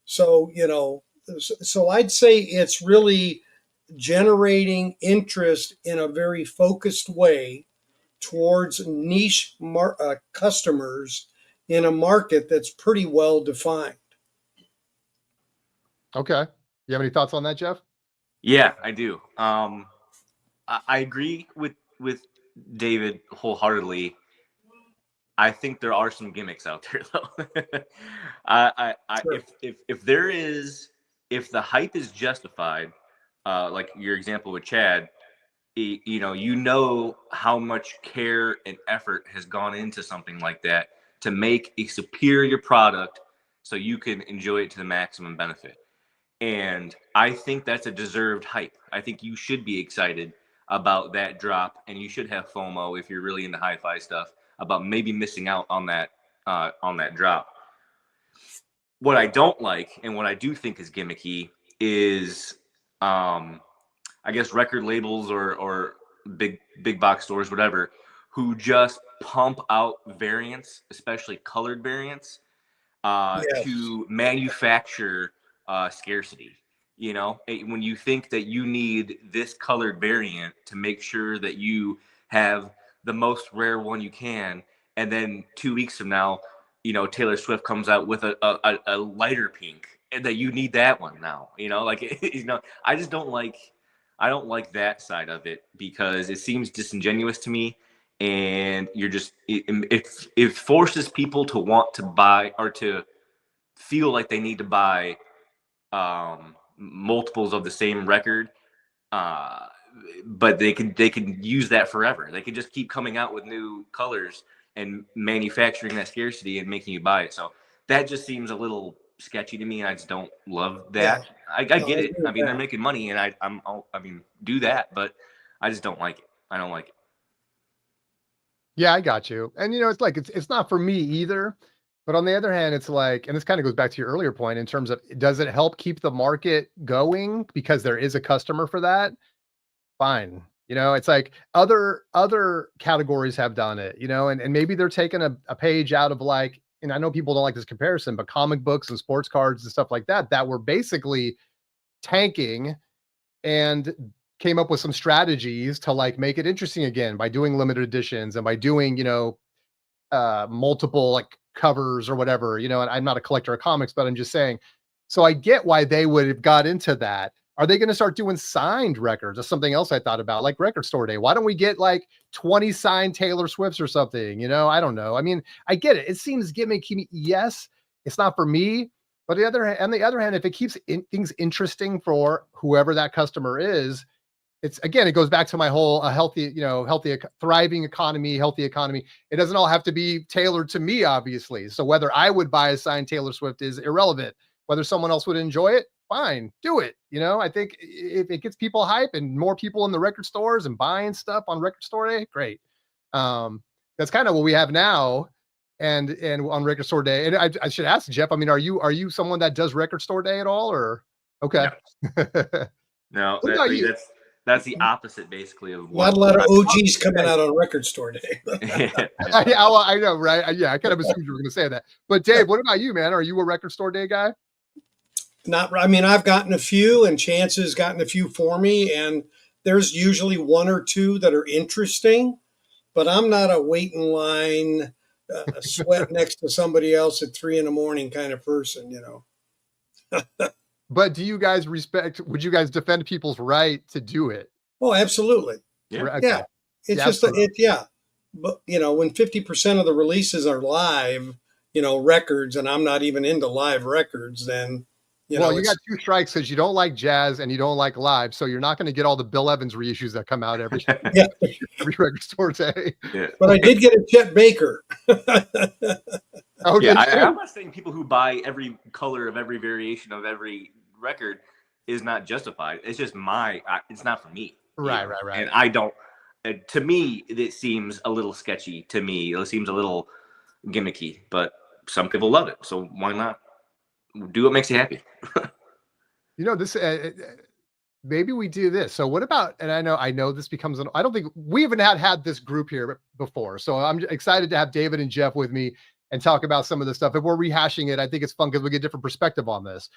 So, so I'd say it's really generating interest in a very focused way towards niche customers in a market that's pretty well defined. Okay. You have any thoughts on that, Jeff? Yeah, I do. I agree with David wholeheartedly. I think there are some gimmicks out there, though. Sure. if the hype is justified, like your example with Chad, you know how much care and effort has gone into something like that to make a superior product so you can enjoy it to the maximum benefit. And I think that's a deserved hype. I think you should be excited about that drop, and you should have FOMO if you're really into hi-fi stuff about maybe missing out on that drop. What I don't like, and what I do think is gimmicky, is I guess record labels or big box stores, whatever, who just pump out variants, especially colored variants, Yes. to manufacture scarcity. When you think that you need this colored variant to make sure that you have the most rare one you can, and then 2 weeks from now, Taylor Swift comes out with a lighter pink, and that you need that one now. I just don't like that side of it, because it seems disingenuous to me, and it forces people to want to buy, or to feel like they need to buy multiples of the same record, but they could use that forever. They could just keep coming out with new colors and manufacturing that scarcity and making you buy it. So that just seems a little sketchy to me, and I just don't love that. Yeah. I get it. I mean, they're making money, and I do that, but I just don't like it. I don't like it. Yeah, I got you. And it's like it's not for me either. But on the other hand, it's like, and this kind of goes back to your earlier point in terms of, does it help keep the market going because there is a customer for that? Fine. It's like other categories have done it, and maybe they're taking a page out of, like, and I know people don't like this comparison, but comic books and sports cards and stuff like that were basically tanking, and came up with some strategies to, like, make it interesting again by doing limited editions and by doing, multiple, like, covers or whatever, and I'm not a collector of comics, but I'm just saying, so I get why they would have got into that. Are they going to start doing signed records? That's something else I thought about, like Record Store Day. Why don't we get like 20 signed Taylor Swifts or something? I don't know. I mean, I get it. It seems gimmicky. Yes, it's not for me. But on the other hand, if it keeps things interesting for whoever that customer is, it goes back to my whole healthy, thriving economy, healthy economy. It doesn't all have to be tailored to me, obviously. So whether I would buy a signed Taylor Swift is irrelevant. Whether someone else would enjoy it, fine, do it. I think if it gets people hype and more people in the record stores and buying stuff on Record Store Day, great. That's kind of what we have now, and on Record Store Day. And I should ask Jeff. I mean, are you someone that does Record Store Day at all, or okay? No, that's the opposite, basically, of what. Not a lot of OGs coming out on Record Store Day. I know, right? Yeah, I kind of assumed you were going to say that. But Dave, what about you, man? Are you a Record Store Day guy? I've gotten a few, and Chance has gotten a few for me, and there's usually one or two that are interesting, but I'm not a wait in line, sweat next to somebody else at 3 a.m. kind of person, But do you guys would you guys defend people's right to do it? Oh, absolutely. Yeah. Okay. Yeah. It's just, but when 50% of the releases are live, records, and I'm not even into live records, then, you got two strikes because you don't like jazz and you don't like live. So you're not going to get all the Bill Evans reissues that come out every Record Store Day. Yeah. But I did get a Chet Baker. Okay. I'm not saying people who buy every color of every variation of every record is not justified. It's just it's not for me. Right. And I don't. To me, it seems a little sketchy. To me, it seems a little gimmicky. But some people love it, so why not do what makes you happy? This maybe we do this. So what about, and I know this becomes I don't think we even had this group here before. So I'm excited to have David and Jeff with me and talk about some of this stuff. If we're rehashing it, I think it's fun because we get different perspective on this.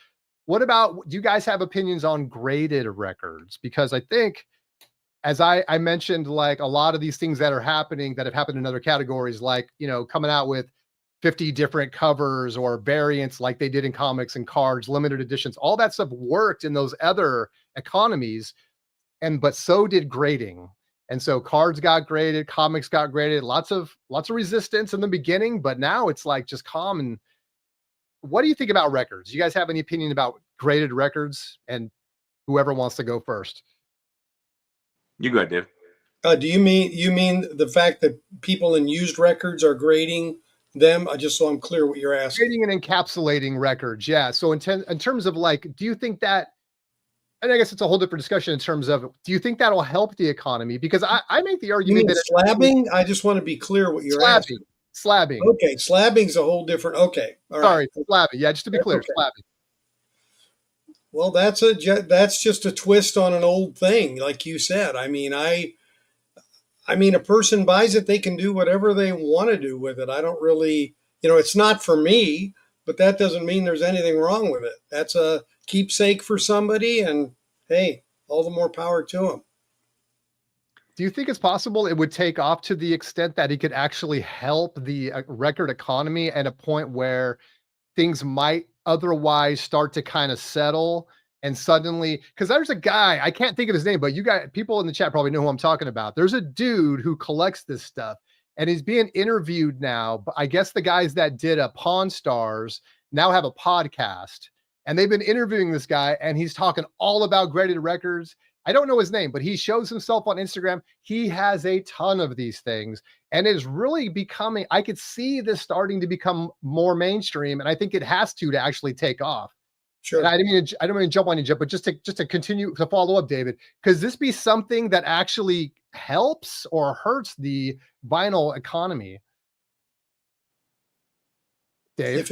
What about, do you guys have opinions on graded records? Because I think, as I mentioned, like a lot of these things that are happening that have happened in other categories, like, coming out with 50 different covers or variants like they did in comics and cards, limited editions, all that stuff worked in those other economies. But so did grading. And so cards got graded, comics got graded, lots of resistance in the beginning, but now it's like just common. What do you think about records? You guys have any opinion about graded records? And whoever wants to go first. You go ahead, Dave. Do you mean the fact that people in used records are grading them? Just so I'm clear what you're asking. Grading and encapsulating records, yeah. So in terms of like, do you think that? And I guess it's a whole different discussion in terms of, do you think that'll help the economy? Because I make the argument that slabbing. I just want to be clear what you're asking. Slabbing. Okay, slabbing's a whole different. Okay, all sorry, right. Slabbing. Yeah, just to be clear, okay. Slabbing. Well, that's just a twist on an old thing, like you said. I mean, a person buys it; they can do whatever they want to do with it. I don't really, it's not for me, but that doesn't mean there's anything wrong with it. That's a keepsake for somebody, and hey, all the more power to them. Do you think it's possible it would take off to the extent that it could actually help the record economy at a point where things might otherwise start to kind of settle, and suddenly, because there's a guy, I can't think of his name, but you guys, people in the chat probably know who I'm talking about. There's a dude who collects this stuff and he's being interviewed now. But I guess the guys that did a Pawn Stars now have a podcast, and they've been interviewing this guy, and he's talking all about graded records. I don't know his name, but he shows himself on Instagram. He has a ton of these things, and it is really becoming, I could see this starting to become more mainstream, and I think it has to actually take off. Sure. And I don't mean to jump on you, Jeff, but just to continue to follow up, David, could this be something that actually helps or hurts the vinyl economy? Dave?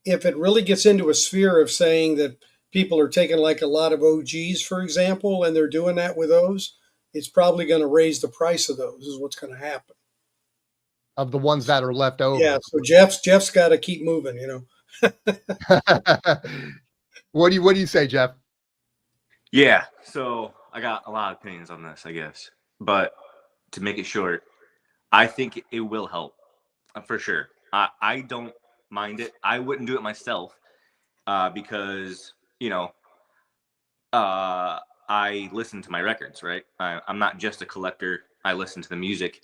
If it really gets into a sphere of saying that people are taking like a lot of OGs, for example, and they're doing that with those, it's probably going to raise the price of those, is what's going to happen. Of the ones that are left over. Yeah, so Jeff's got to keep moving, What do you say, Jeff? Yeah, so I got a lot of opinions on this, I guess. But to make it short, I think it will help, for sure. I don't mind it. I wouldn't do it myself because I listen to my records, right? I'm not just a collector. I listen to the music,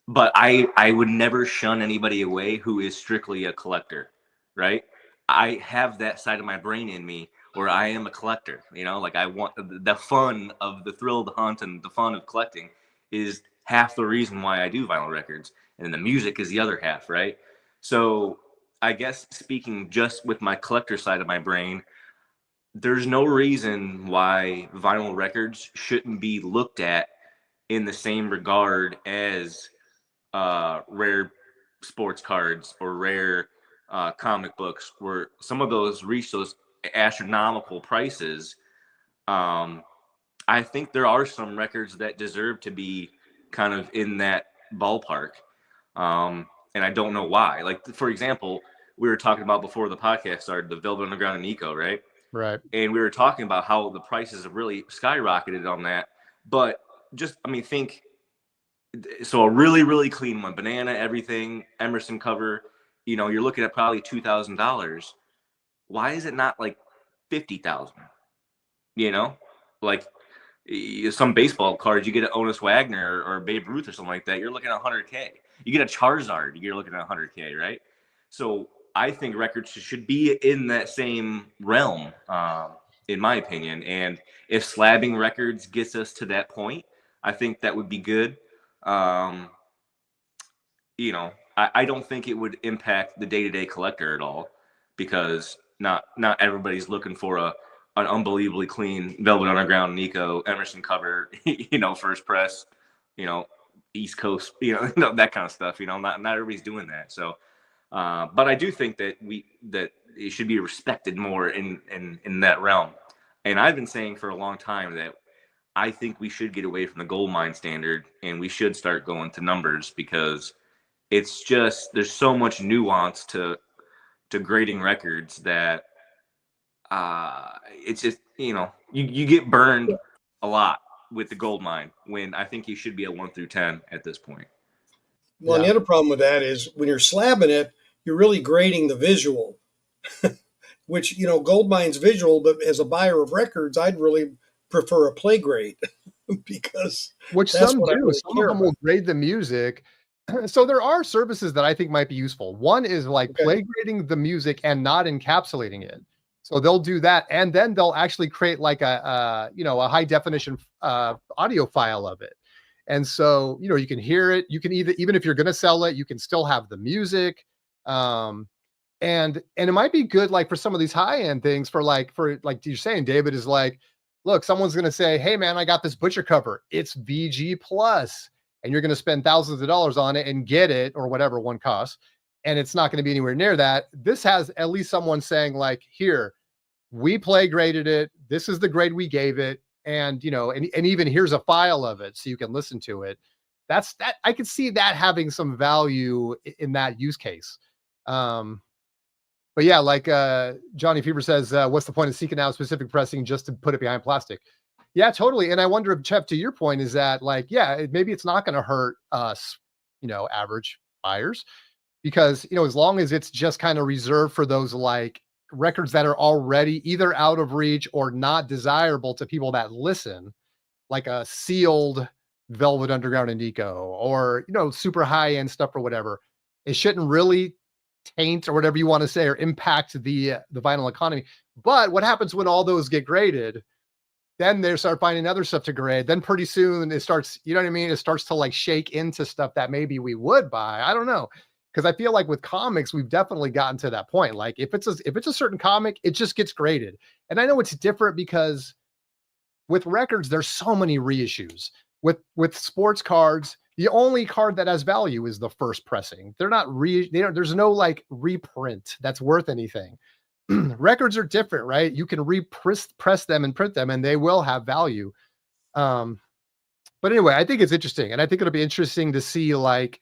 but I would never shun anybody away who is strictly a collector, right? I have that side of my brain in me where I am a collector, like I want the fun of the thrill of the hunt, and the fun of collecting is half the reason why I do vinyl records, and the music is the other half, right? So I guess speaking just with my collector side of my brain, there's no reason why vinyl records shouldn't be looked at in the same regard as rare sports cards or rare comic books, where some of those reach those astronomical prices. I think there are some records that deserve to be kind of in that ballpark. And I don't know why. Like, for example, we were talking about before the podcast started, the Velvet Underground and Nico, right? Right. And we were talking about how the prices have really skyrocketed on that. But think, so a really, really clean one, banana, everything, Emerson cover, you're looking at probably $2,000. Why is it not like $50,000? Like some baseball cards, you get an Honus Wagner or Babe Ruth or something like that, you're looking at $100K. You get a Charizard, you're looking at $100K, right? So I think records should be in that same realm, in my opinion. And if slabbing records gets us to that point, I think that would be good. I don't think it would impact the day-to-day collector at all, because not everybody's looking for an unbelievably clean Velvet Underground, Nico, Emerson cover, first press, East Coast, that kind of stuff. Not everybody's doing that. So, but I do think that it should be respected more in that realm. And I've been saying for a long time that I think we should get away from the gold mine standard and we should start going to numbers, because it's just, there's so much nuance to grading records that it's just, you get burned a lot with the gold mine, when I think you should be a 1 through 10 at this point. Well, and the other problem with that is when you're slabbing it, you're really grading the visual, which, gold mine's visual, but as a buyer of records, I'd really prefer a play grade because which that's some what I do. really Some care of them about. will grade the music. So there are services that I think might be useful. One is like play grading the music and not encapsulating it. So they'll do that, and then they'll actually create like a high definition audio file of it. And so, you can hear it. You can even if you're going to sell it, you can still have the music. And it might be good, like for some of these high end things, for like you're saying, David, is like, look, someone's going to say, hey man, I got this butcher cover. It's VG plus, and you're going to spend thousands of dollars on it and get it, or whatever one costs. And it's not going to be anywhere near that. This has at least someone saying like, here, we play graded it. This is the grade we gave it. And, and even here's a file of it so you can listen to it. That I could see that having some value in that use case. But yeah, like Johnny Fever says, what's the point of seeking out specific pressing just to put it behind plastic? Yeah, totally. And I wonder if, Jeff, to your point, is that like, yeah, maybe it's not going to hurt us, average buyers, because, as long as it's just kind of reserved for those like records that are already either out of reach or not desirable to people that listen, like a sealed Velvet Underground and Nico, or, super high end stuff or whatever, it shouldn't really taint or whatever you want to say or impact the vinyl economy. But what happens when all those get graded? Then they start finding other stuff to grade. Then pretty soon it starts, it starts to like shake into stuff that maybe we would buy. I don't know. Because I feel like with comics, we've definitely gotten to that point. Like if it's a certain comic, it just gets graded. And I know it's different because with records, there's so many reissues. With sports cards, the only card that has value is the first pressing. They're not there's no like reprint that's worth anything. Records are different, right? You can press them and print them, and they will have value. But anyway, I think it's interesting, and I think it'll be interesting to see like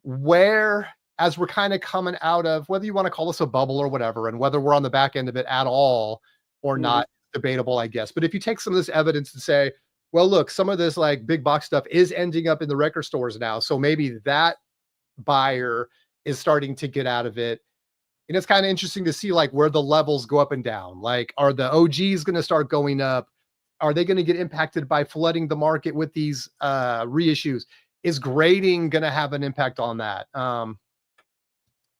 where, as we're kind of coming out of, whether you want to call this a bubble or whatever, and whether we're on the back end of it at all or not, debatable, I guess. But if you take some of this evidence and say, well, look, some of this like big box stuff is ending up in the record stores now, so maybe that buyer is starting to get out of it. And it's kind of interesting to see like where the levels go up and down. Like, are the OGs going to start going up? Are they going to get impacted by flooding the market with these reissues? Is grading going to have an impact on that?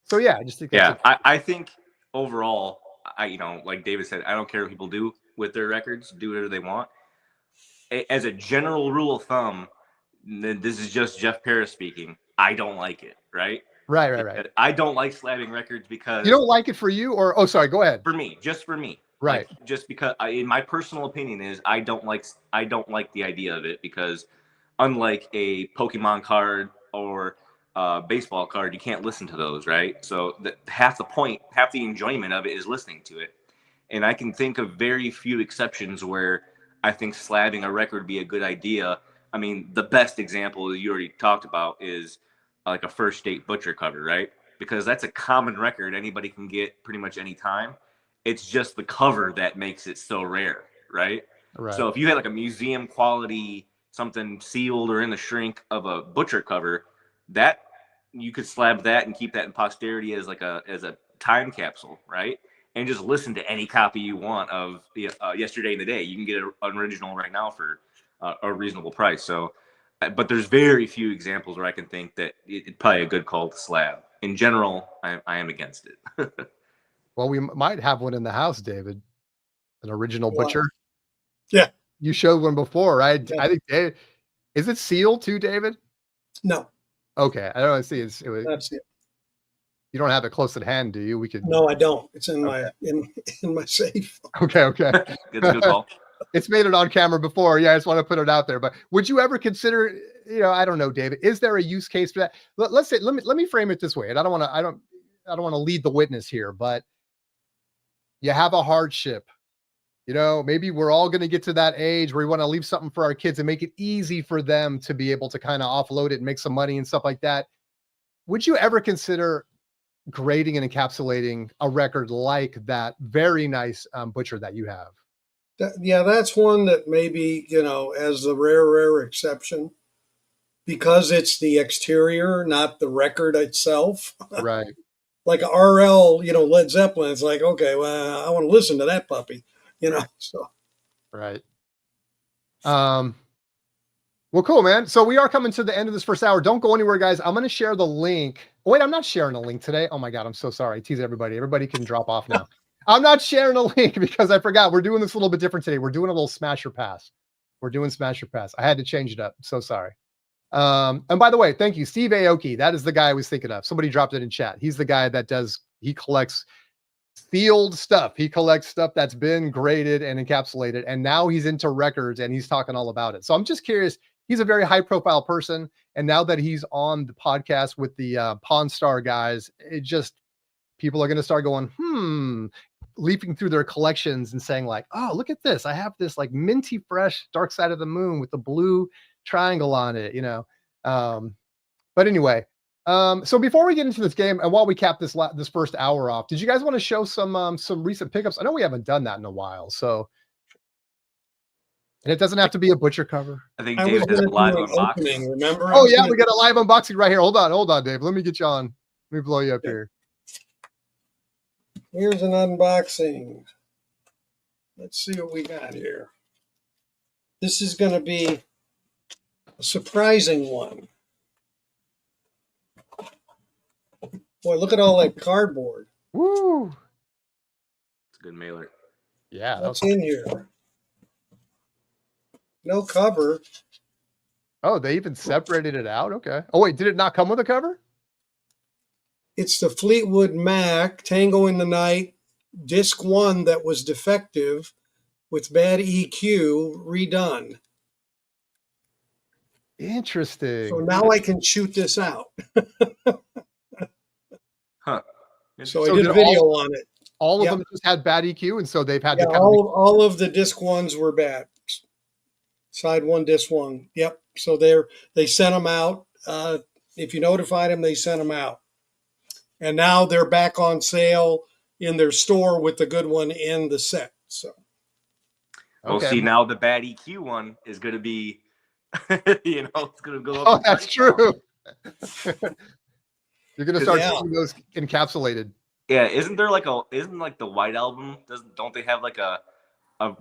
So yeah, I just think that's I think overall, like David said, I don't care what people do with their records, do whatever they want. As a general rule of thumb, this is just Jeff Paris speaking, I don't like it, right? Right. I don't like slabbing records because... You don't like it for you, or... Oh, sorry, go ahead. For me, just for me. Right. Like, just because, in my personal opinion is, I don't like the idea of it, because unlike a Pokemon card or a baseball card, you can't listen to those, right? So half the enjoyment of it is listening to it. And I can think of very few exceptions where I think slabbing a record would be a good idea. I mean, the best example you already talked about is like a First State Butcher cover, right? Because that's a common record anybody can get pretty much any time. It's just the cover that makes it so rare, right? So if you had like a museum quality, something sealed or in the shrink of a Butcher cover, that you could slab that and keep that in posterity as a time capsule, right? And just listen to any copy you want of Yesterday in the Day. You can get an original right now for a reasonable price. So, but there's very few examples where I can think that it's probably a good call to slab. In general, I am against it. Well, we might have one in the house, David. An original Butcher. Yeah. You showed one before, right? Yeah. I think, is it sealed too, David? No. Okay. I don't see it. That's it. You don't have it close at hand, do you? We could. No, I don't. It's in my in my safe. Okay. Good call. It's made it on camera before. Yeah, I just want to put it out there. But would you ever consider, I don't know, David, is there a use case for that? Let me frame it this way. And I don't want to lead the witness here, but you have a hardship. You know, maybe we're all going to get to that age where we want to leave something for our kids and make it easy for them to be able to kind of offload it and make some money and stuff like that. Would you ever consider grading and encapsulating a record like that very nice butcher that you have? Yeah, that's one that maybe, as the rare exception, because it's the exterior, not the record itself. Right. Like a RL, Led Zeppelin, it's like, okay, well, I want to listen to that puppy, so. Right. Well, cool, man. So we are coming to the end of this first hour. Don't go anywhere, guys. I'm going to share the link. Oh, wait, I'm not sharing a link today. Oh my God, I'm so sorry. I tease everybody. Everybody can drop off now. I'm not sharing a link because I forgot. We're doing this a little bit different today. We're doing a little smasher pass. We're doing smasher pass. I had to change it up. I'm so sorry. And by the way, thank you, Steve Aoki. That is the guy I was thinking of. Somebody dropped it in chat. He's the guy that he collects field stuff. He collects stuff that's been graded and encapsulated, and now he's into records and he's talking all about it. So I'm just curious. He's a very high profile person, and now that he's on the podcast with the Pawn Star guys, people are going to start going, leaping through their collections and saying like, oh, look at this. I have this like minty fresh Dark Side of the Moon with the blue triangle on it, but anyway, so before we get into this game and while we cap this first hour off, did you guys want to show some recent pickups? I know we haven't done that in a while, so. And it doesn't have to be a butcher cover. I think Dave has a live unboxing. Remember? Oh yeah, we got a live unboxing right here. Hold on, Dave. Let me get you on. Let me blow you up here. Here's an unboxing. Let's see what we got here. This is going to be a surprising one. Boy, look at all that cardboard. Woo! It's a good mailer. Yeah. What's in here? No cover. Oh, they even separated it out? Okay. Oh, wait, did it not come with a cover? It's the Fleetwood Mac Tango in the Night Disc 1 that was defective with bad EQ redone. Interesting. So now I can shoot this out. Huh. So I did a video on it. All of them just had bad EQ, and so they've had to kind all of the disc ones were bad. Side 1, disc 1. Yep. So they sent them out. If you notified them, they sent them out. And now they're back on sale in their store with the good one in the set. So. Okay. See, now the bad EQ one is going to be, it's going to go up. Oh, that's true. You're going to start seeing those encapsulated. Yeah. Isn't like the White Album? Don't they have like a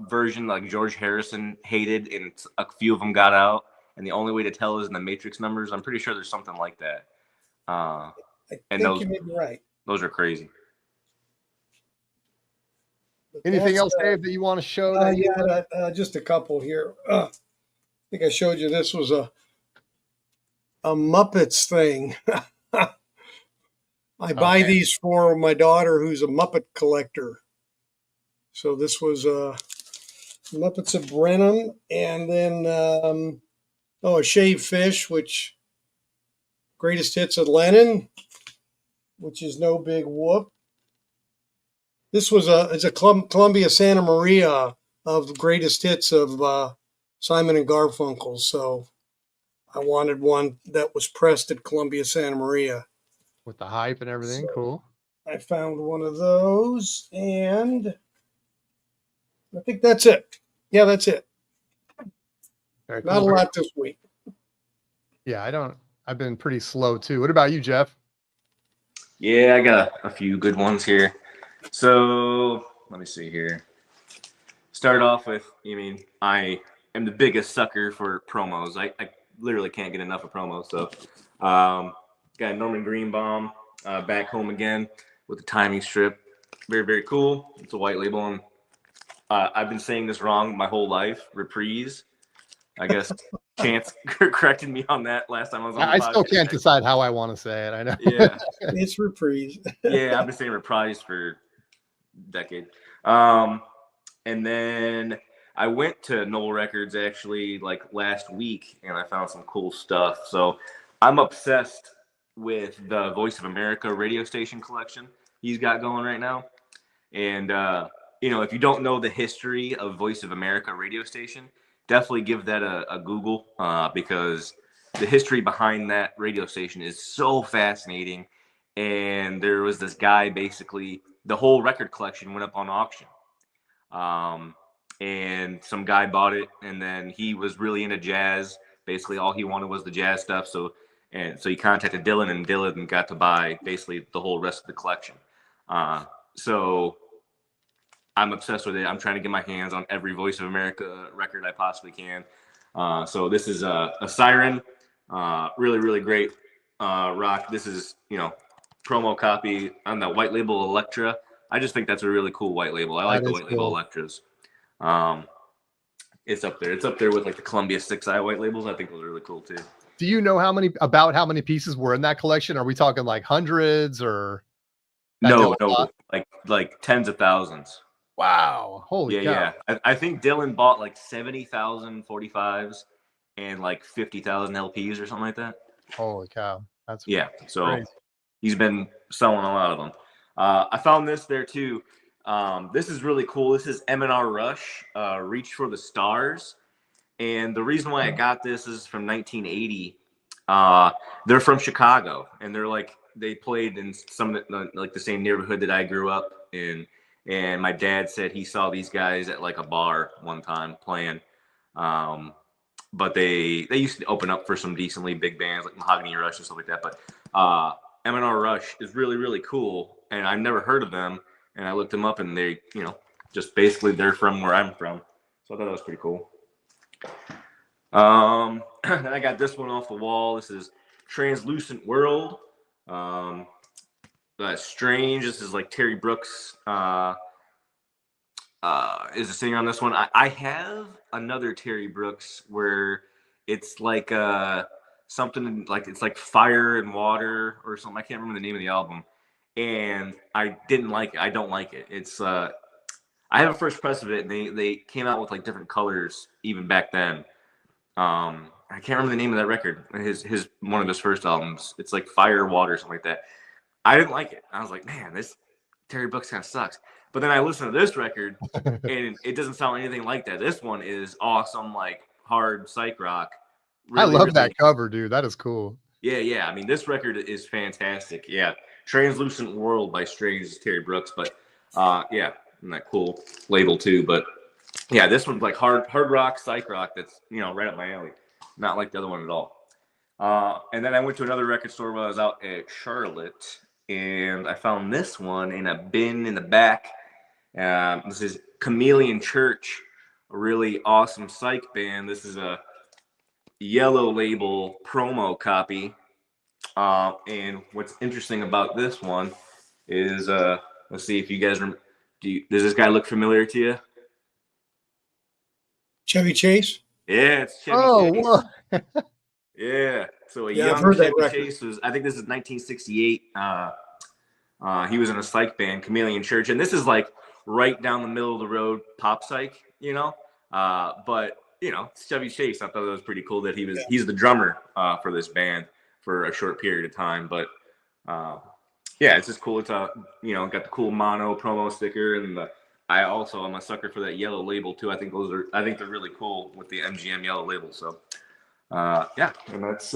version like George Harrison hated and a few of them got out? And the only way to tell is in the matrix numbers. I'm pretty sure there's something like that. I think you may be right. Those are crazy. Anything else, Dave, that you want to show? Just a couple here. I think I showed you this was a Muppets thing. I buy these for my daughter who's a Muppet collector. So this was Muppets of Brenham, and then a shaved fish, which greatest hits of Lennon, which is no big whoop. This was it's a Columbia Santa Maria of greatest hits of Simon and Garfunkel. So I wanted one that was pressed at Columbia Santa Maria. With the hype and everything, so cool. I found one of those, and I think that's it. Yeah, that's it. Very Not cool. a lot this week. Yeah, I've been pretty slow too. What about you, Jeff? Yeah, I got a few good ones here. So let me see here. Start off with, I am the biggest sucker for promos. I literally can't get enough of promos. So got Norman Greenbaum back home again with the timing strip. Very, very cool. It's a white label. And I've been saying this wrong my whole life. Reprise. I guess Chance corrected me on that last time I was on the podcast. I still can't decide how I want to say it. I know. Yeah. It's reprise. Yeah, I've been saying reprise for a decade. And then I went to Knoll Records actually like last week, and I found some cool stuff. So I'm obsessed with the Voice of America radio station collection he's got going right now. And if you don't know the history of Voice of America radio station, definitely give that a Google because the history behind that radio station is so fascinating. And there was this guy, basically, the whole record collection went up on auction. And some guy bought it, and then he was really into jazz. Basically, all he wanted was the jazz stuff. So he contacted Dylan, and Dylan got to buy basically the whole rest of the collection. So I'm obsessed with it. I'm trying to get my hands on every Voice of America record I possibly can. So this is a Siren, really, really great rock. This is, promo copy on the white label Electra. I just think that's a really cool white label. I like the white label Electras. It's up there. It's up there with like the Columbia 6i white labels. I think those are really cool too. Do you know how many pieces were in that collection? Are we talking like hundreds or? No, like tens of thousands. Wow. Holy cow. Yeah. I think Dylan bought like 70,000 45s and like 50,000 LPs or something like that. Holy cow. That's so crazy. He's been selling a lot of them. I found this there too. This is really cool. This is M&R Rush, Reach for the Stars. And the reason why I got this is from 1980. They're from Chicago, and they played in some like the same neighborhood that I grew up in. And my dad said he saw these guys at like a bar one time playing. But they used to open up for some decently big bands like Mahogany Rush and stuff like that. But M&R Rush is really, really cool. And I've never heard of them. And I looked them up, and they, just basically they're from where I'm from. So I thought that was pretty cool. Then I got this one off the wall. This is Translucent World. Strange. This is like Terry Brooks is a singer on this one. I have another Terry Brooks where it's like something like it's like Fire and Water or something. I can't remember the name of the album. And I didn't like it. I don't like it. It's I have a first press of it, and they came out with like different colors even back then. I can't remember the name of that record. His one of his first albums. It's like Fire, Water, something like that. I didn't like it. I was like, man, this Terry Brooks kind of sucks. But then I listened to this record, and it doesn't sound anything like that. This one is awesome, like hard psych rock. Really, I love that cover, dude. That is cool. Yeah. I mean, this record is fantastic. Yeah. Translucent World by Strange Terry Brooks. But and that cool label too. But yeah, this one's like hard rock, psych rock. That's right up my alley. Not like the other one at all. And then I went to another record store while I was out at Charlotte, and I found this one in a bin in the back. This is Chameleon Church, a really awesome psych band. This is a yellow label promo copy. And what's interesting about this one is, let's see if you guys remember. Does this guy look familiar to you? Chevy Chase? Yeah, it's Chevy Chase. Whoa. Yeah. So young Chevy Chase was, I think this is 1968. He was in a psych band, Chameleon Church. And this is like right down the middle of the road pop psych, but it's Chevy Chase. I thought it was pretty cool that he's the drummer for this band for a short period of time. But it's just cool. It's got the cool mono promo sticker, and I'm a sucker for that yellow label too. I think they're really cool with the MGM yellow label. So and that's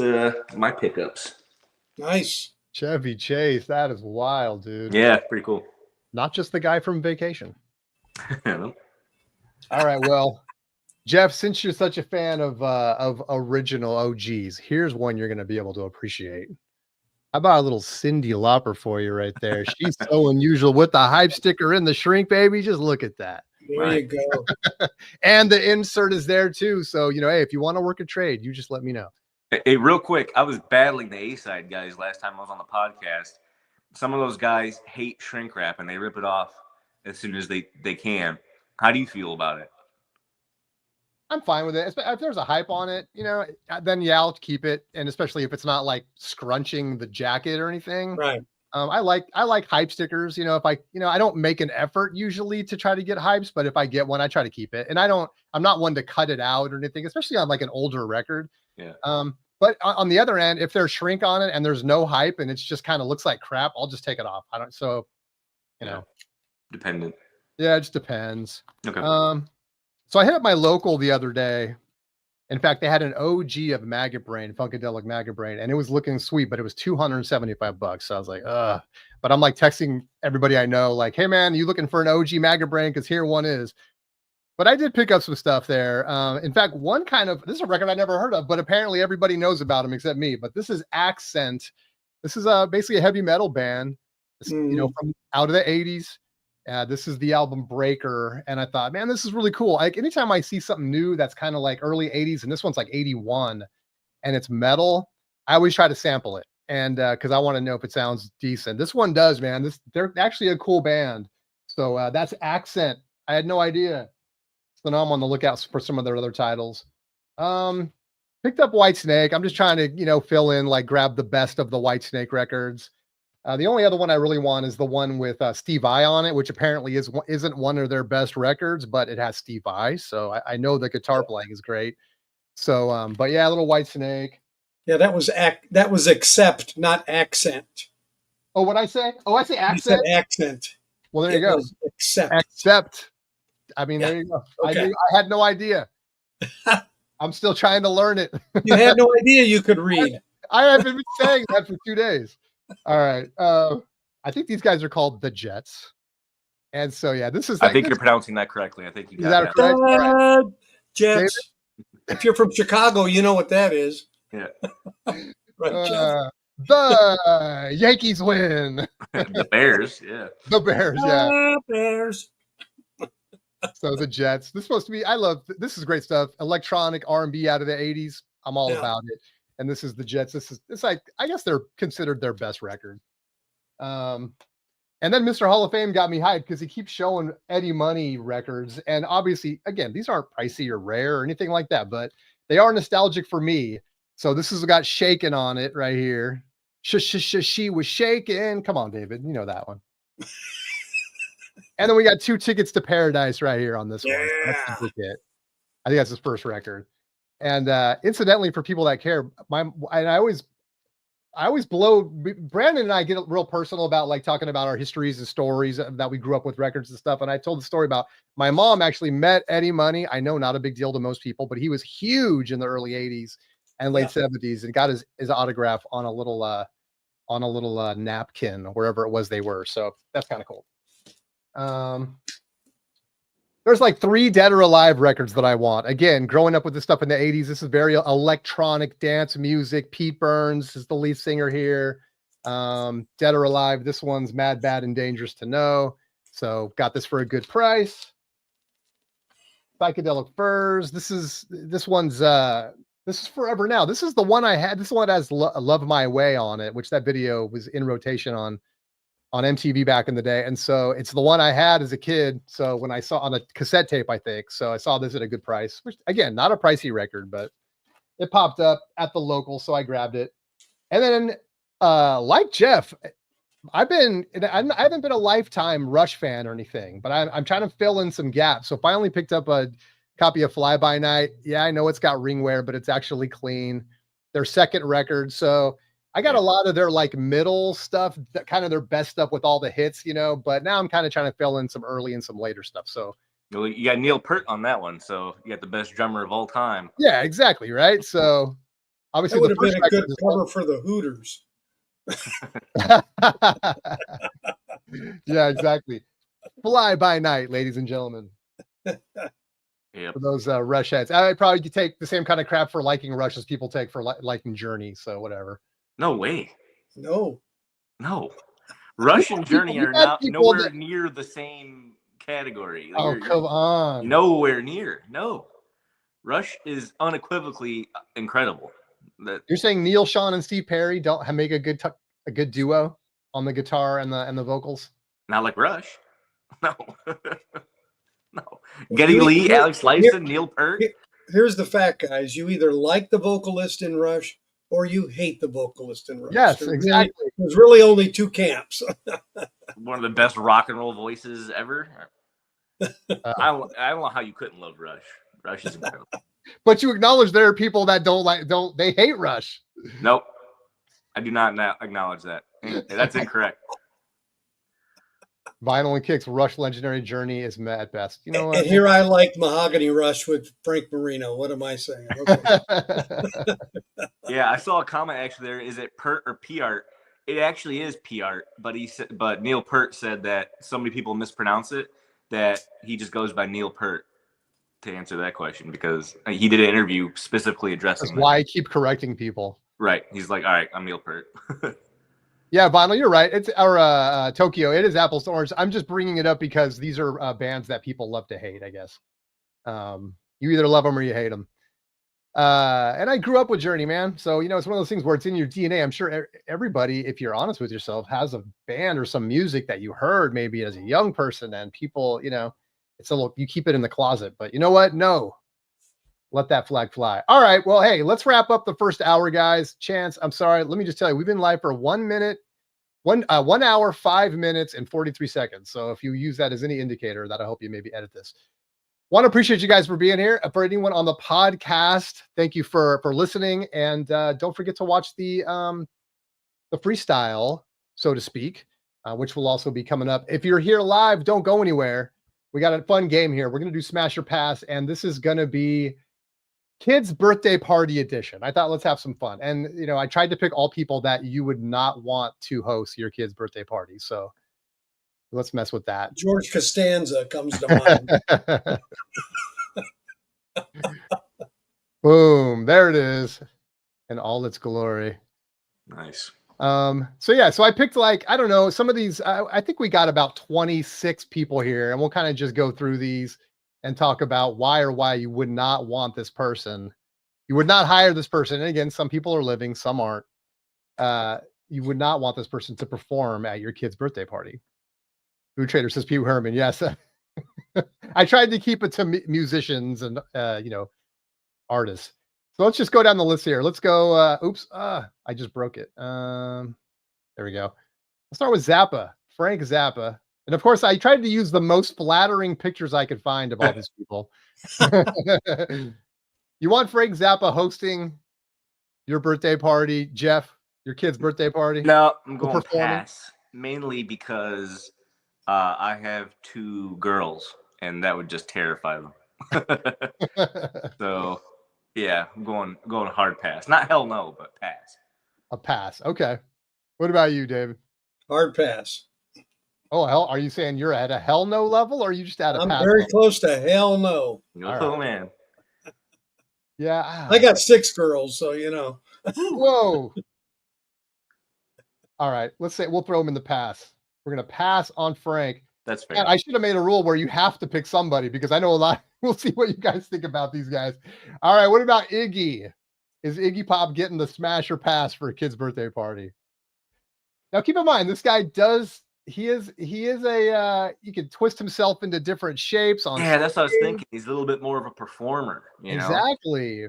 my pickups. Nice. Chevy Chase, that is wild, dude. Yeah, pretty cool. Not just the guy from Vacation. All right, well, Jeff, since you're such a fan of original OGs, here's one you're going to be able to appreciate. How about a little Cyndi Lauper for you right there? She's so unusual with the hype sticker in the shrink, baby. Just look at that. There you go. And the insert is there too. So, hey, if you want to work a trade, you just let me know. Hey, real quick, I was battling the A-side guys last time I was on the podcast. Some of those guys hate shrink wrap, and they rip it off as soon as they can. How do you feel about it? I'm fine with it. If there's a hype on it, then I'll keep it. And especially if it's not like scrunching the jacket or anything. Right. I like hype stickers. If I don't make an effort usually to try to get hypes, but if I get one, I try to keep it. And I'm not one to cut it out or anything, especially on like an older record. Yeah. But on the other end, if there's shrink on it and there's no hype and it's just kind of looks like crap, I'll just take it off. dependent? Yeah, it just depends. Okay. So I hit up my local the other day. In fact, they had an OG of Maggot Brain, Funkadelic Maggot Brain, and it was looking sweet, but it was $275. So I was like, ugh. But I'm like texting everybody I know, like, hey man, you looking for an OG Maggot Brain? Because here one is. But I did pick up some stuff there. In fact, this is a record I never heard of, but apparently everybody knows about them except me. But this is Accent. This is basically a heavy metal band, from out of the 80s. This is the album Breaker. And I thought, man, this is really cool. Like anytime I see something new that's kind of like early 80s, and this one's like 81 and it's metal, I always try to sample it. And because I want to know if it sounds decent. This one does, man. They're actually a cool band. So that's Accent. I had no idea. So now I'm on the lookout for some of their other titles. Picked up Whitesnake. I'm just trying to, fill in, like grab the best of the Whitesnake records. The only other one I really want is the one with Steve Vai on it, which apparently isn't one of their best records, but it has Steve Vai. So I know the guitar playing is great. So, but yeah, a little Whitesnake. Yeah, that was Accept, not Accent. Oh, what'd I say? Oh, I say Accent. You said Accent. Well, there you go. Accept. I mean, there you go. Okay. I had no idea. I'm still trying to learn it. You had no idea you could read. I haven't been saying that for 2 days. All right. I think these guys are called the Jets. And so, yeah, this is. I think you're pronouncing that correctly. I think you got that. Correct? Right. Jets. David? If you're from Chicago, you know what that is. Yeah. Right, the Yankees win. The Bears. Yeah. The Bears. Yeah. Bears. So the Jets. This is supposed to be. This is great stuff. Electronic R&B out of the 80s. I'm all about it. And this is the Jets. It's like, I guess they're considered their best record. And then Mr. Hall of Fame got me hyped because he keeps showing Eddie Money records. And obviously, again, these aren't pricey or rare or anything like that, but they are nostalgic for me. So this has got Shaken on it right here. She was shaking. Come on, David. You know that one. And then we got 2 Tickets to Paradise right here on this one. That's the ticket. I think that's his first record. And incidentally, for people that care, I always blow. Brandon and I get real personal about like talking about our histories and stories that we grew up with records and stuff. And I told the story about my mom actually met Eddie Money. I know not a big deal to most people, but he was huge in the early 80s and late 70s, and got his autograph on a little napkin wherever it was they were. So that's kind of cool. There's like 3 Dead or Alive records that I want. Again, growing up with this stuff in the 80s, this is very electronic dance music. Pete Burns is the lead singer here. Dead or Alive, this one's Mad, Bad, and Dangerous to Know. So got this for a good price. Psychedelic Furs. This is Forever Now. This is the one I had. This one has Love My Way on it, which that video was in rotation on MTV back in the day. And so it's the one I had as a kid. So when I saw on a cassette tape, I think, so I saw this at a good price, which again, not a pricey record, but it popped up at the local. So I grabbed it. And then like Jeff, I haven't been a lifetime Rush fan or anything, but I'm trying to fill in some gaps. So finally picked up a copy of Fly By Night. Yeah, I know it's got ring wear, but it's actually clean. Their second record. So I got a lot of their like middle stuff, that kind of their best stuff with all the hits, but now I'm kind of trying to fill in some early and some later stuff. So you got Neil Peart on that one. So you got the best drummer of all time. Yeah, exactly. Right. So obviously that would have been a good cover for the Hooters. Yeah, exactly. Fly By Night, ladies and gentlemen. Yep. For those Rush heads. I probably take the same kind of crap for liking Rush as people take for liking Journey. So whatever. No way. No. Rush and Journey are not nowhere near the same category. Come on. Nowhere near. No. Rush is unequivocally incredible. You're saying Neil, Sean, and Steve Perry don't make a good duo on the guitar and the vocals? Not like Rush. No. No. Geddy Lee, Alex Lifeson, Neil Peart. Here's the fact, guys. You either like the vocalist in Rush or you hate the vocalist in Rush. Yes, exactly. There's really only 2 camps. One of the best rock and roll voices ever. I don't know how you couldn't love Rush. Rush is incredible. But you acknowledge there are people that they hate Rush. Nope. I do not acknowledge that. That's incorrect. Vinyl and Kicks Rush Legendary Journey is met at best. You know what? And here I like Mahogany Rush with Frank Marino. What am I saying? Okay. Yeah, I saw a comment actually there. Is it Pert or P-Art? It actually is P-Art, but Neil Peart said that so many people mispronounce it that he just goes by Neil Peart to answer that question because he did an interview specifically That's addressing why that. I keep correcting people. Right. He's like, all right, I'm Neil Peart. Yeah, Vinyl, you're right. It's our Tokyo. It is apples to oranges. I'm just bringing it up because these are bands that people love to hate, I guess. You either love them or you hate them. And I grew up with Journey, man. So, it's one of those things where it's in your DNA. I'm sure everybody, if you're honest with yourself, has a band or some music that you heard maybe as a young person, and people, it's a little, you keep it in the closet, but you know what? No, let that flag fly. All right. Well, hey, let's wrap up the first hour, guys. Chance, I'm sorry. Let me just tell you, we've been live for 1 hour, 5 minutes and 43 seconds. So if you use that as any indicator, that'll help you maybe edit this. Want to appreciate you guys for being here. For anyone on the podcast, thank you for listening. And don't forget to watch the freestyle, so to speak, which will also be coming up. If you're here live, don't go anywhere. We got a fun game here. We're going to do Smash or Pass, and this is going to be Kids Birthday Party Edition. I thought let's have some fun. And, I tried to pick all people that you would not want to host your kid's birthday party. So let's mess with that. George Costanza comes to mind. Boom. There it is in all its glory. Nice. So I picked I don't know, some of these, I think we got about 26 people here, and we'll kind of just go through these and talk about why you would not want this person. You would not hire this person. And again, some people are living, some aren't. You would not want this person to perform at your kid's birthday party. Food Trader says Pee Wee Herman. Yes. I tried to keep it to musicians and, artists. So let's just go down the list here. Let's go. I just broke it. There we go. Let's start with Zappa, Frank Zappa. And of course, I tried to use the most flattering pictures I could find of all these people. You want Frank Zappa hosting your birthday party, Jeff, your kid's birthday party? No, I'm going pass, mainly because I have 2 girls, and that would just terrify them. So, yeah, I'm going hard pass. Not hell no, but pass. A pass. Okay. What about you, David? Hard pass. Oh, hell, are you saying you're at a hell no level, or are you just at a pass? I'm very close to hell no. Oh, man. Yeah. I got 6 girls, so Whoa. All right. Let's say we'll throw him in the pass. We're going to pass on Frank. That's fair. And I should have made a rule where you have to pick somebody, because I know a lot. We'll see what you guys think about these guys. All right. What about Iggy? Is Iggy Pop getting the smash or pass for a kid's birthday party? Now, keep in mind, this guy he is he can twist himself into different shapes on stage. That's what I was thinking. He's a little bit more of a performer, Exactly.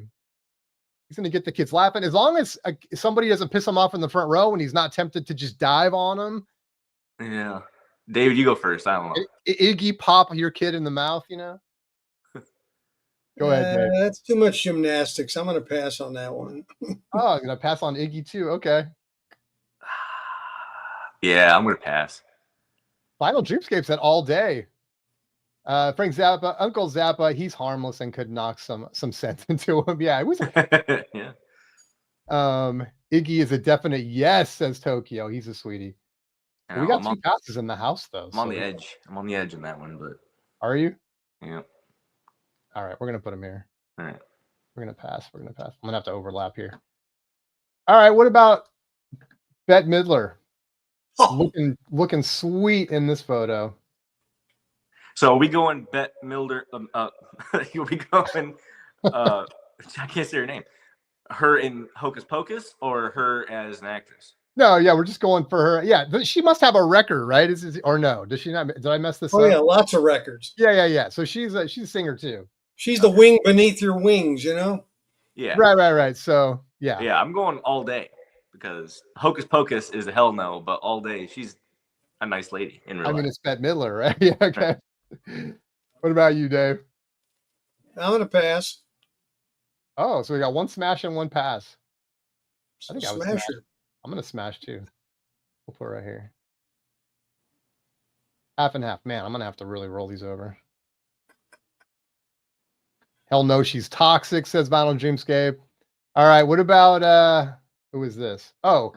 He's going to get the kids laughing. As long as somebody doesn't piss him off in the front row and he's not tempted to just dive on him. Yeah. David, you go first. I don't know. Iggy Pop your kid in the mouth, Go ahead, Dave. That's too much gymnastics. I'm going to pass on that one. Oh, I'm going to pass on Iggy too. Okay. Yeah, I'm going to pass. Final Dreamscape said all day. Frank Zappa, Uncle Zappa, he's harmless and could knock some sense into him. Yeah, it was. Yeah. Iggy is a definite yes, says Tokyo. He's a sweetie. We got 2 passes in the house, though. I'm on the edge. I'm on the edge in that one, but. Are you? Yeah. All right, we're going to put him here. All right. We're going to pass. I'm going to have to overlap here. All right, what about Bette Midler? Looking sweet in this photo. So are we going Bette Midler? You'll be going. I can't say her name. Her in Hocus Pocus, or her as an actress? No, yeah, we're just going for her. Yeah, she must have a record, right? Or no? Does she not? Did I mess this up? Oh yeah, lots of records. Yeah. So she's a singer too. She's the wing beneath your wings, Yeah. Right. So yeah. Yeah, I'm going all day, because Hocus Pocus is a hell no, but all day she's a nice lady in real life. I'm going to Bette Midler, right? Yeah. Okay. Right. What about you, Dave? I'm going to pass. Oh, so we got 1 smash and 1 pass. I think Smash it. I'm going to smash too. We'll put it right here. Half and half. Man, I'm gonna have to really roll these over. Hell no, she's toxic, says Vinyl Dreamscape. All right, what about who is this? Oh,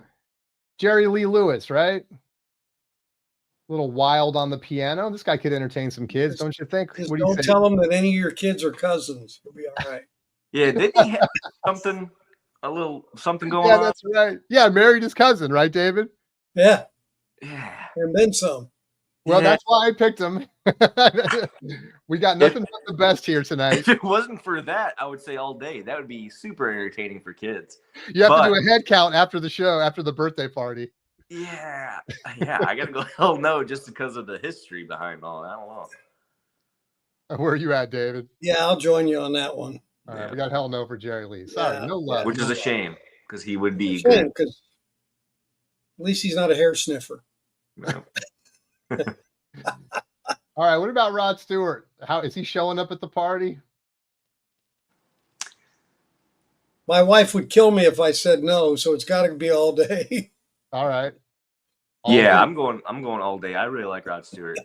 Jerry Lee Lewis, right? A little wild on the piano. This guy could entertain some kids, don't you think? Just What do you don't say? tell them that any of your kids are cousins. You'll be all right. Yeah, didn't he have something going Yeah, on? that's right. Yeah, married his cousin, right, David? Yeah, Yeah. and then some. Well, Yeah. that's why I picked him. We got nothing but the best here tonight. If it wasn't for that, I would say all day. That would be super entertaining for kids. You have to do a head count after the show, after the birthday party. Yeah, I gotta go. Hell no, just because of the history behind all that. I don't know. Where are you at, David? Yeah, I'll join you on that one. All right, we got hell no for Jerry Lee. Sorry, no love. Which is a shame because he would be Shame, good. because at least he's not a hair sniffer. No. All right, what about Rod Stewart? How is he showing up at the party? My wife would kill me if I said no, so it's got to be all day. All right. Yeah, I'm going all day. I really like Rod Stewart.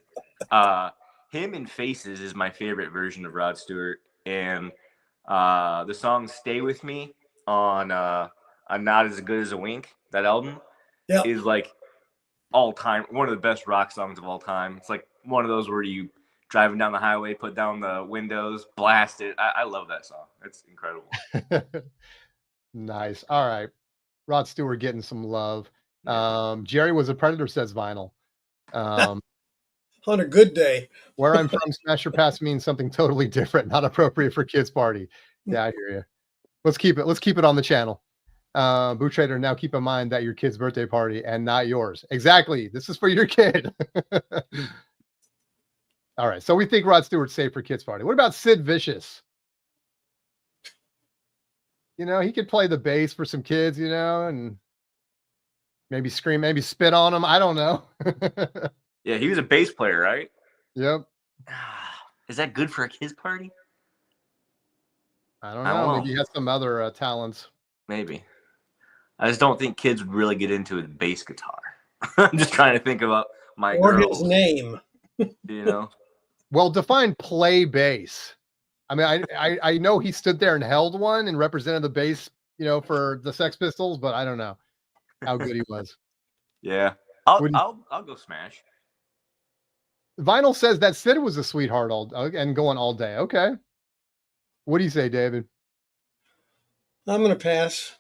Him in Faces is my favorite version of Rod Stewart, and the song "Stay With Me" on "I'm Not As Good As a Wink," that album, is like all time one of the best rock songs of all time. It's like one of those where you driving down the highway, put down the windows, blast it. I love that song. It's incredible. Nice. All right, Rod Stewart getting some love. Jerry was a predator, says Vinyl. On a good day. Where I'm from, smash or pass means something totally different, not appropriate for kids' party. Yeah, I hear you. Let's keep it on the channel. Boot Trader, now keep in mind that your kid's birthday party and not yours. Exactly. This is for your kid. All right. So we think Rod Stewart's safe for kids' party. What about Sid Vicious? You know, he could play the bass for some kids, you know, and maybe scream, maybe spit on them. I don't know. Yeah, he was a bass player, right? Yep. Is that good for a kid's party? I don't know. Maybe he has some other talents. Maybe. I just don't think kids would really get into a bass guitar. I'm just trying to think about my girls. His name. You know? Well, define play bass. I mean, I know he stood there and held one and represented the bass, you know, for the Sex Pistols, but I don't know how good he was. Yeah. I'll go smash. Vinyl says that Sid was a sweetheart and going all day. Okay. What do you say, David? I'm going to pass.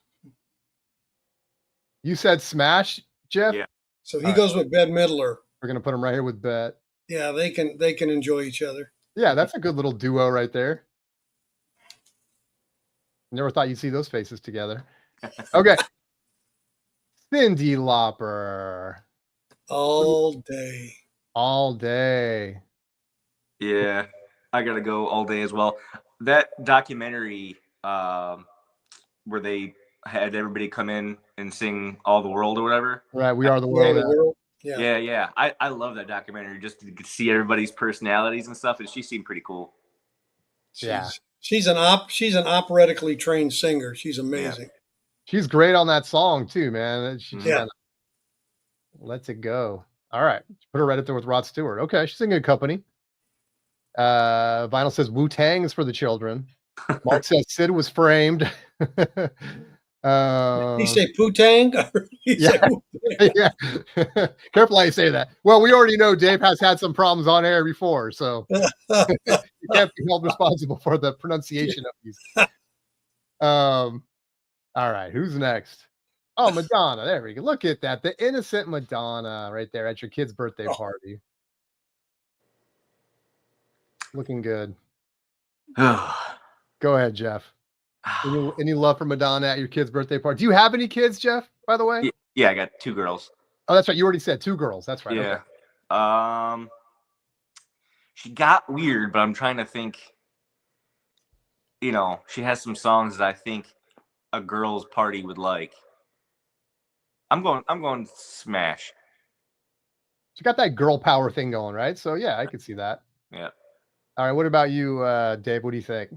You said smash, Jeff? Yeah. So he goes with Bette Midler. We're going to put him right here with Bet. Yeah, they can enjoy each other. Yeah, that's a good little duo right there. Never thought you'd see those faces together. Okay. Cyndi Lauper. All day. All day. Yeah. I got to go all day as well. That documentary where they had everybody come in and sing All the World or whatever. Right. We Are the World. Yeah. I love that documentary just to see everybody's personalities and stuff. And she seemed pretty cool. She's an operatically trained singer. She's amazing. Yeah. She's great on that song too, man. She lets it go. All right. Put her right up there with Rod Stewart. Okay. She's in good company. Vinyl says Wu-Tang is for the children. Mark says Sid was framed. Did he say Poo-Tang? Yeah. Careful how you say that. Well, we already know Dave has had some problems on air before, so you can't be held responsible for the pronunciation of these. All right, who's next? Oh, Madonna. There we go. Look at that. The innocent Madonna right there at your kid's birthday party. Looking good. Go ahead, Jeff. Any love for Madonna at your kid's birthday party? Do you have any kids, Jeff, by the way? Yeah, I got 2 girls. Oh, that's right. You already said 2 girls. That's right. Yeah. Okay. She got weird, but I'm trying to think. You know, she has some songs that I think a girl's party would like. I'm going smash. She got that girl power thing going, right? So yeah, I could see that. Yeah. All right. What about you, Dave? What do you think?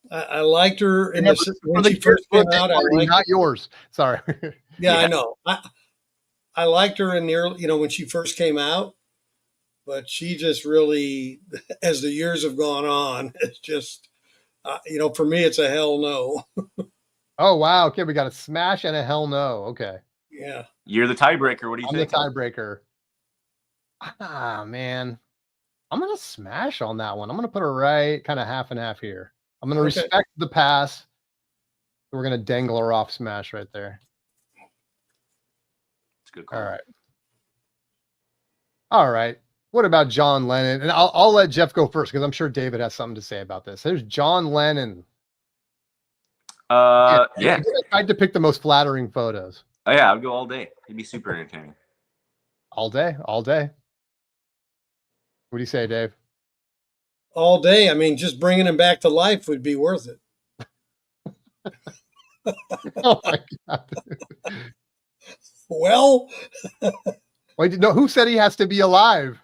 I liked her when she first came out. Not yours. Sorry. Yeah, I know. I liked her in the early, when she first came out. but she just really, as the years have gone on, it's just, for me, it's a hell no. Oh, wow. Okay, we got a smash and a hell no. Okay. Yeah. You're the tiebreaker. What do you I'm think? the tiebreaker. Ah, man. I'm going to smash on that one. I'm going to put her right kind of half and half here. I'm going to Okay. respect the pass. We're going to dangle her off smash right there. It's a good call. All right. All right. What about John Lennon? And I'll let Jeff go first because I'm sure David has something to say about this. There's John Lennon. Yeah. I tried to pick the most flattering photos. Oh yeah, I'd go all day. It'd be super entertaining. All day, all day. What do you say, Dave? All day. I mean, just bringing him back to life would be worth it. Oh my God. Well, Wait, no, who said he has to be alive?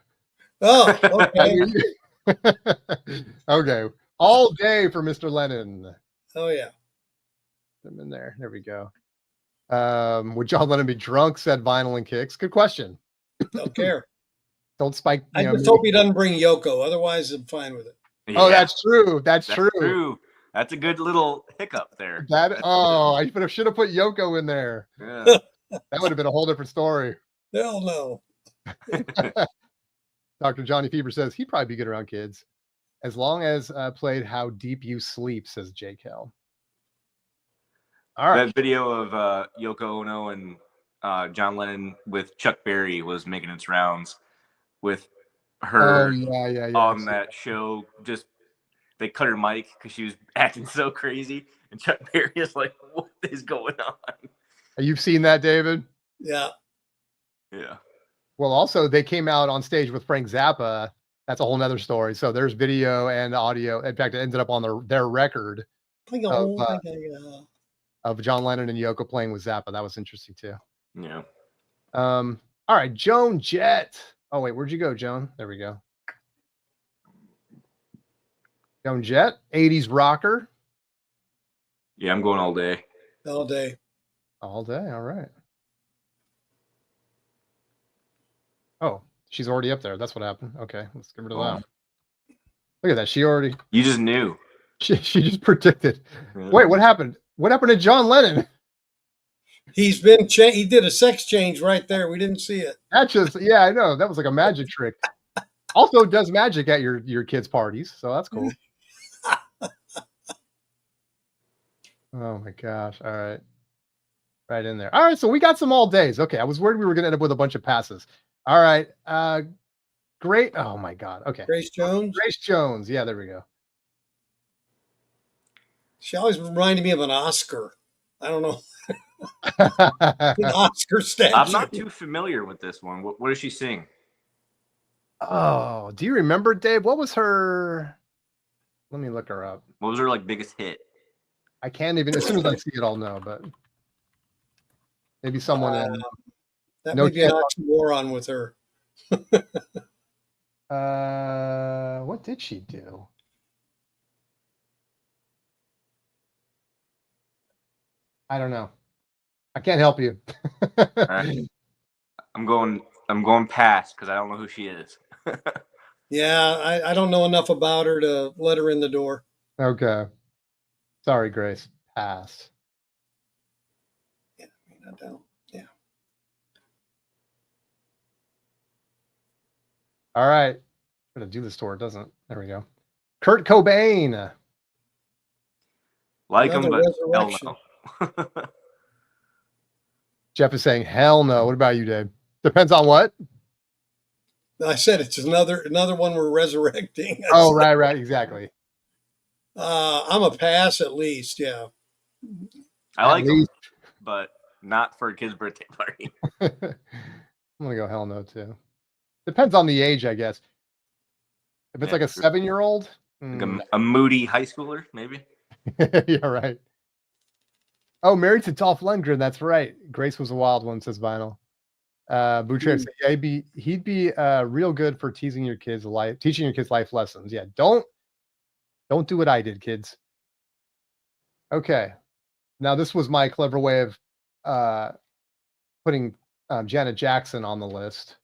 oh, okay. Okay. All day for Mr. Lennon. Oh, yeah. Put him in there. There we go. Would John Lennon be drunk? Said Vinyl and Kicks. Good question. Don't care. Don't spike. I just hope he doesn't bring Yoko. Otherwise, I'm fine with it. Yeah, oh, that's true. That's true. That's a good little hiccup there. I should have put Yoko in there. Yeah. That would have been a whole different story. Hell no. Dr. Johnny Fever says he'd probably be good around kids as long as played How Deep You Sleep, says Jake Hill. All right. That video of Yoko Ono and John Lennon with Chuck Berry was making its rounds with her on that show. Just they cut her mic because she was acting so crazy, and Chuck Berry is like, "What is going on?" You've seen that, David? Yeah. Yeah. Well, also they came out on stage with Frank Zappa. That's a whole nother story. So there's video and audio. In fact, it ended up on their record of John Lennon and Yoko playing with Zappa. That was interesting too. Yeah. All right, Joan Jett. Oh wait, where'd you go, Joan? There we go. Joan Jett, 80s rocker. Yeah, I'm going all day. All day. All day. All right. Oh, she's already up there. That's what happened. Okay, let's get rid of that. Look at that. She already. You just knew. She just predicted. Yeah. Wait, what happened? What happened to John Lennon? He's been he did a sex change right there. We didn't see it. That's just I know. That was like a magic trick. Also does magic at your kids' parties, so that's cool. Oh my gosh. All right. Right in there. All right, so we got some all days. Okay, I was worried we were gonna end up with a bunch of passes. All right. Great. Oh my God. Okay. Grace Jones. Grace Jones. Yeah, there we go. She always reminded me of an Oscar. I don't know. An Oscar statue. I'm not too familiar with this one. What does she sing? Oh, do you remember, Dave? What was her? Let me look her up. What was her biggest hit? I can't even. As soon as I see it, I'll know. But maybe someone in. That may be an oxymoron with her. What did she do? I don't know. I can't help you. All right. I'm going past because I don't know who she is. Yeah, I don't know enough about her to let her in the door. Okay. Sorry, Grace. Pass. Yeah, I don't. Yeah. All right. I'm going to do this to her, doesn't it? There we go. Kurt Cobain. Like him, but hell no. Jeff is saying, hell no. What about you, Dave? Depends on what? I said it's another one we're resurrecting. Oh, right. Exactly. I'm a pass at least, yeah. I like him, but not for a kid's birthday party. I'm going to go hell no, too. Depends on the age, I guess. If it's like a 7-year-old. Like a moody high schooler, maybe. Yeah, right. Oh, married to Dolph Lundgren. That's right. Grace was a wild one, says Vinyl. Boucher said, yeah, he'd be real good for teaching your kids life lessons. Yeah, don't do what I did, kids. Okay. Now this was my clever way of putting Janet Jackson on the list.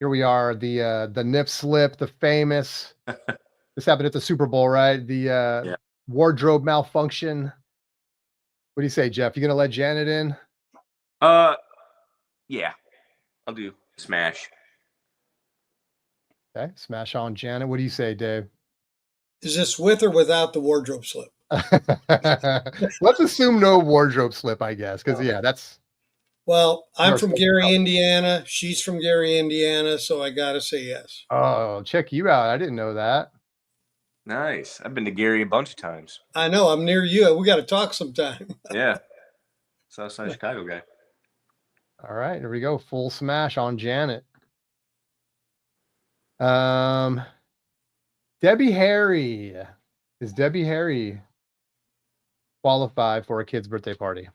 Here we are, the nip slip, the famous. This happened at the Super Bowl, right? The Yeah. wardrobe malfunction. What do you say, Jeff? You gonna let Janet in? Yeah, I'll do smash. Okay, smash on Janet. What do you say, Dave? Is this with or without the wardrobe slip? Let's assume no wardrobe slip, I guess, because yeah, that's Well, I'm You're from supposed to Gary, tell. Indiana. She's from Gary, Indiana. So I got to say yes. Oh, check you out. I didn't know that. Nice. I've been to Gary a bunch of times. I know I'm near you. We got to talk sometime. Yeah. Southside Chicago guy. All right, here we go. Full smash on Janet. Debbie Harry. Is Debbie Harry qualified for a kid's birthday party?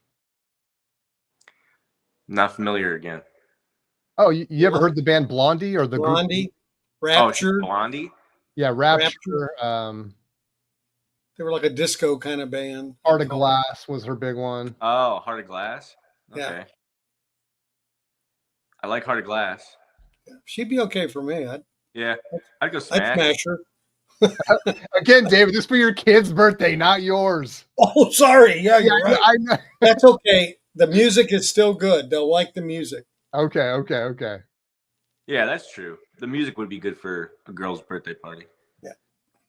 Not familiar again. Oh, you ever heard the band Blondie or the group? Blondie, Oh, she's Rapture. Blondie? Yeah, Rapture. They were like a disco kind of band. Heart of Glass was her big one. Oh, Heart of Glass? Okay. Yeah. I like Heart of Glass. She'd be okay for me. I'd go I'd smash. smash her. Again, David, this is for your kid's birthday, not yours. Oh, sorry. Yeah, you're right. I know. That's okay. The music is still good. They'll like the music. Okay. Yeah, that's true. The music would be good for a girl's birthday party.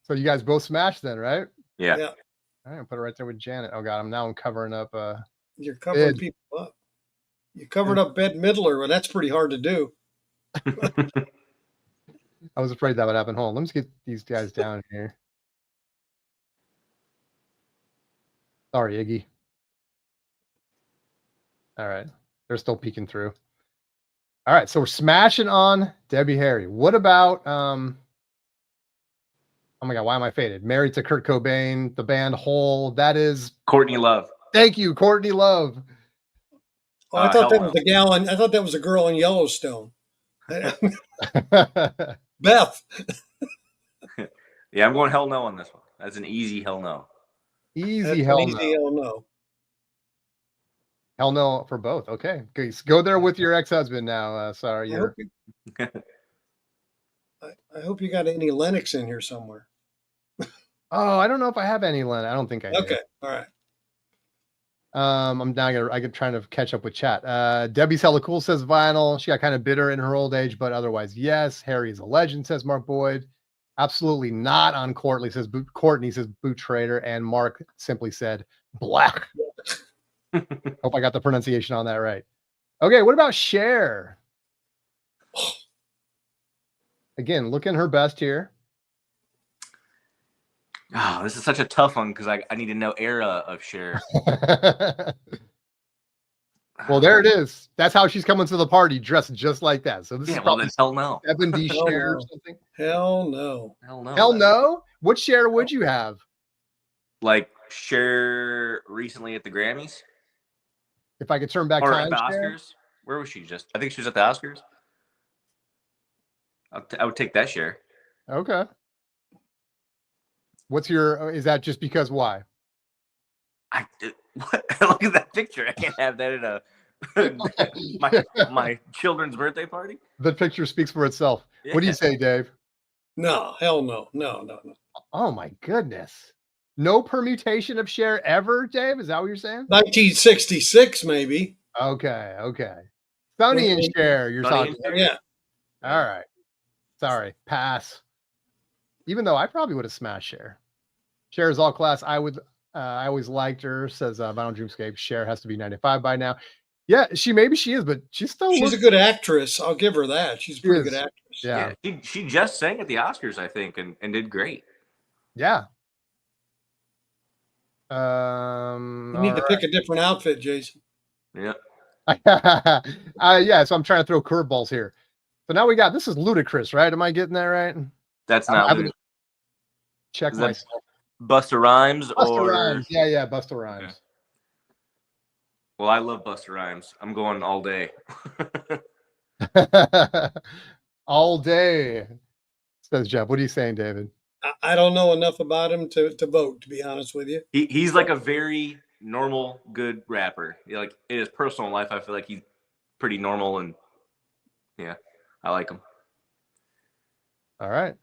So you guys both smashed then, right? Yeah. Yeah. All right, I'll put it right there with Janet. Oh God, I'm covering up. You're covering Bid. people up. You covered up Bette Midler, and that's pretty hard to do. I was afraid that would happen. Hold on, let me just get these guys down here. Sorry, Iggy. All right, they're still peeking through. All right, so we're smashing on Debbie Harry. What about oh my God, why am I faded? Married to Kurt Cobain, the band Hole. That is Courtney Love. Thank you, Courtney Love. Oh, I thought that Hell was the gal. I thought that was a girl in Yellowstone. Beth. Yeah, I'm going hell no on this one. That's an easy hell no. Easy That's hell an no. easy hell no. Hell no for both. Okay. Go there with your ex-husband now. Sorry. I hope you got any Lennox in here somewhere. Oh, I don't know if I have any, Len. I don't think I do. Okay. All right. I'm now I could trying to catch up with chat. Debbie's hella cool, says Vinyl. She got kind of bitter in her old age, but otherwise, yes. Harry is a legend, says Mark Boyd. Absolutely not on Courtney, says Courtney, says Boot Trader, and Mark simply said black. Hope I got the pronunciation on that right. Okay, what about Cher? Again, looking her best here. Oh, this is such a tough one because I need to know era of Cher. Well, there it is. That's how she's coming to the party, dressed just like that. So this is Well, then hell no. 70 Hell Cher or no. something. Hell no. Hell no. Hell no. What Cher would you have? Like Cher recently at the Grammys? If I could turn back Or time, at the Cher? Oscars? Where was she just? I think she was at the Oscars. I would take that Cher. Okay. What's your? Is that just because why? What? Look at that picture. I can't have that in my children's birthday party. The picture speaks for itself. What do you say, Dave? No. Hell no. No. Oh my goodness. No permutation of Cher ever, Dave? Is that what you're saying? 1966, maybe. Okay. Sonny and Cher, you're Sonny talking. and Cher? Yeah. All right. Sorry. Pass. Even though I probably would have smashed Cher. Cher is all class. I always liked her, says Vinyl Dreamscape. Cher has to be 95 by now. Yeah, maybe she is, but she's a good actress. I'll give her that. She's a pretty good actress. Yeah. She just sang at the Oscars, I think, and did great. Yeah. You need to pick a different outfit, Jason. Yeah. Yeah, so I'm trying to throw curveballs here. So now we got, this is ludicrous, right? Am I getting that right? That's not ludicrous. Check Is that myself. Busta Rhymes Busta Rhymes. Yeah, Busta Rhymes. Okay. Well, I love Busta Rhymes. I'm going all day. All day, says Jeff. What are you saying, David? I don't know enough about him to vote, to be honest with you. He's like a very normal, good rapper. Like in his personal life, I feel like he's pretty normal, and yeah, I like him. All right.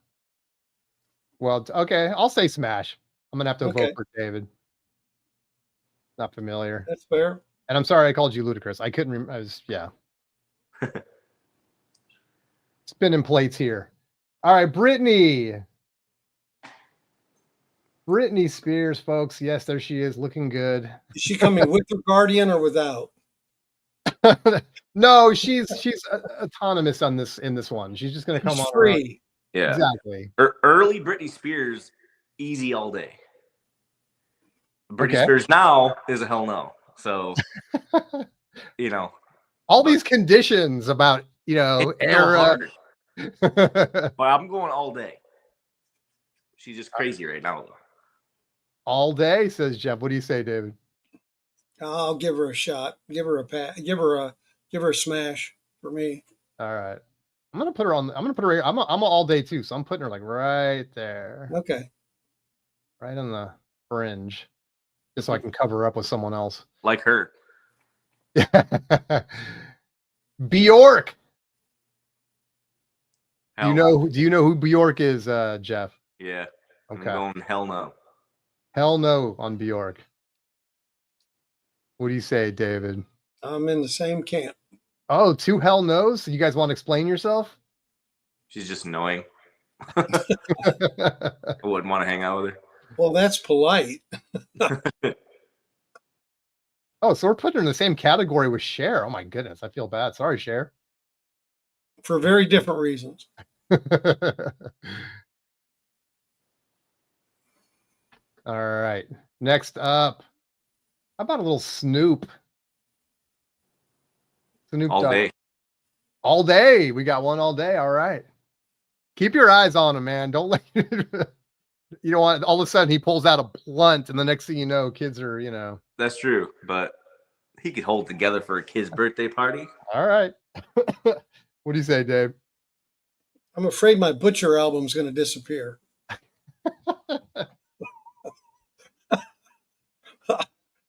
Well, okay. I'll say Smash. I'm gonna have to vote Okay, for David. Not familiar. that's fair. And I'm sorry I called you ludicrous. I couldn't remember. I was, yeah. Spinning plates here. All right, Brittany. Britney Spears, folks. Yes, there she is, looking good. Is she coming with her guardian or without? No, she's autonomous on this in this one. She's just gonna come She's on her own. free. Yeah. Exactly. Early Britney Spears, easy all day. Britney Okay. Spears now is a hell no. So, you know, All these conditions about, you know, it's so era. hard. But I'm going all day. She's just crazy right now. All day, says Jeff. What do you say, David? I'll give her a shot. Give her a pat. Give her a smash for me. All right. I'm gonna put her on. I'm gonna put her. I'm all day too, so I'm putting her like right there, Okay. right on the fringe, just so I can cover her up with someone else. Like her. Bjork. Hell Do you know who Bjork is, Jeff? yeah. Okay. I'm going hell no. Hell no on Bjork. What do you say, David? I'm in the same camp. Oh, 2 hell no's? You guys want to explain yourself? She's just annoying. I wouldn't want to hang out with her. Well, that's polite. Oh, so we're putting her in the same category with Cher. Oh my goodness, I feel bad. Sorry, Cher. For very different reasons. All right. Next up, how about a little Snoop? Snoop All Dogg. day. All day. We got one all day. All right. Keep your eyes on him, man. Don't let you don't want all of a sudden he pulls out a blunt and the next thing you know, kids are, you know. That's true. But he could hold together for a kid's birthday party. All right. What do you say, Dave? I'm afraid my Butcher album's going to disappear.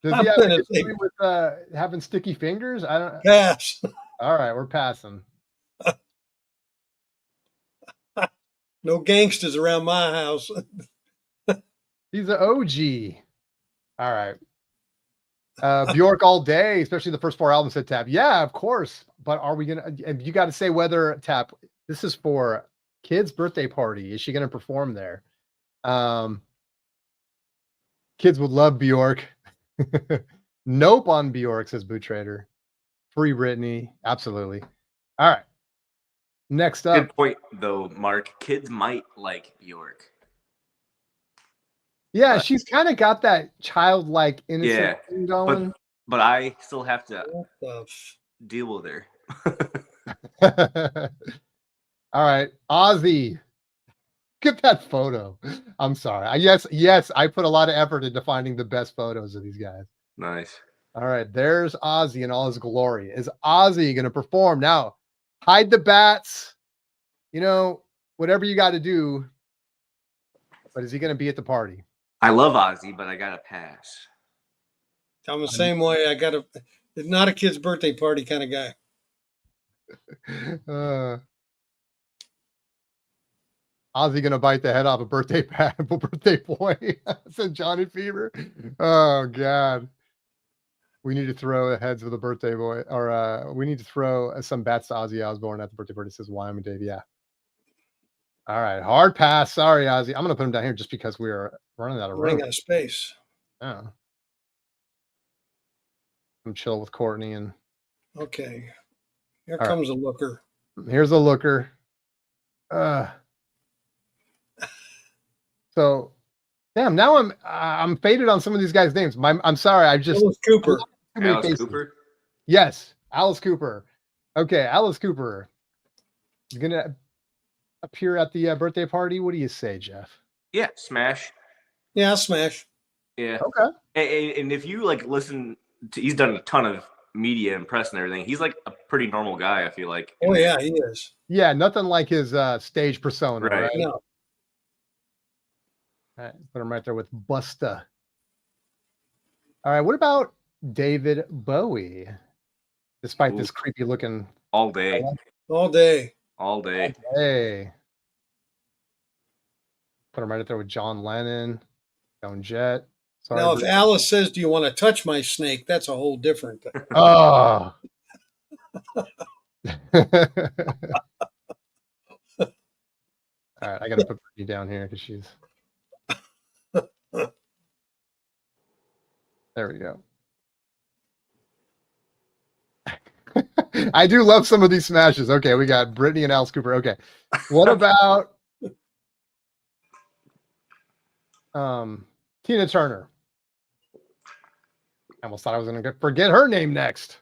Does he have a history with having sticky fingers? I don't. Pass. All right, we're passing. No gangsters around my house. He's an OG. All right. Bjork all day, especially the first 4 albums hit Tab. Yeah, of course. But are we gonna? And you got to say whether Tab. This is for kid's birthday party. Is she gonna perform there? Kids would love Bjork. Nope on Bjork, says Boot Trader. Free Britney. Absolutely. All right. Next up. Good point, though, Mark. Kids might like Bjork. Yeah, she's kind of got that childlike innocent thing going. But I still have to deal with her. All right, Ozzy. Get that photo. I'm sorry. Yes, I put a lot of effort into finding the best photos of these guys. Nice. All right, there's Ozzy in all his glory. Is Ozzy going to perform? Now, hide the bats. You know, whatever you got to do. But is he going to be at the party? I love Ozzy, but I got to pass. I'm the same way. It's not a kid's birthday party kind of guy. Ozzy gonna bite the head off a birthday boy, said Johnny Fever. Oh God, we need to throw the heads of the birthday boy, or we need to throw some bats to Ozzy Osbourne at the birthday party. Says Wyoming Dave. Yeah. All right, hard pass. Sorry, Ozzy. I'm gonna put him down here just because we are running out of room. Running out of space. Yeah. I'm chill with Courtney and. Okay, here comes a looker. Here's a looker. So, damn. Now I'm faded on some of these guys' names. I'm sorry. I just Alice Cooper. Alice Cooper. Yes, Alice Cooper. Okay, Alice Cooper is gonna appear at the birthday party. What do you say, Jeff? Yeah, smash. Yeah, smash. Yeah. Okay. And if you like listen to, he's done a ton of media and press and everything. He's like a pretty normal guy, I feel like. Oh yeah, he is. Yeah, nothing like his stage persona, right? No. All right, put him right there with Busta. All right, what about David Bowie? Despite this creepy looking. All day. All day. All day. Hey. Put him right up there with John Lennon, Joan Jett. Sorry, Now, if Alice says, "Do you want to touch my snake?" That's a whole different thing. oh. All right, I got to put Brittany down here because she's. There we go. I do love some of these smashes. Okay, we got Brittany and Alice Cooper. Okay, what about Tina Turner? I almost thought I was going to forget her name next.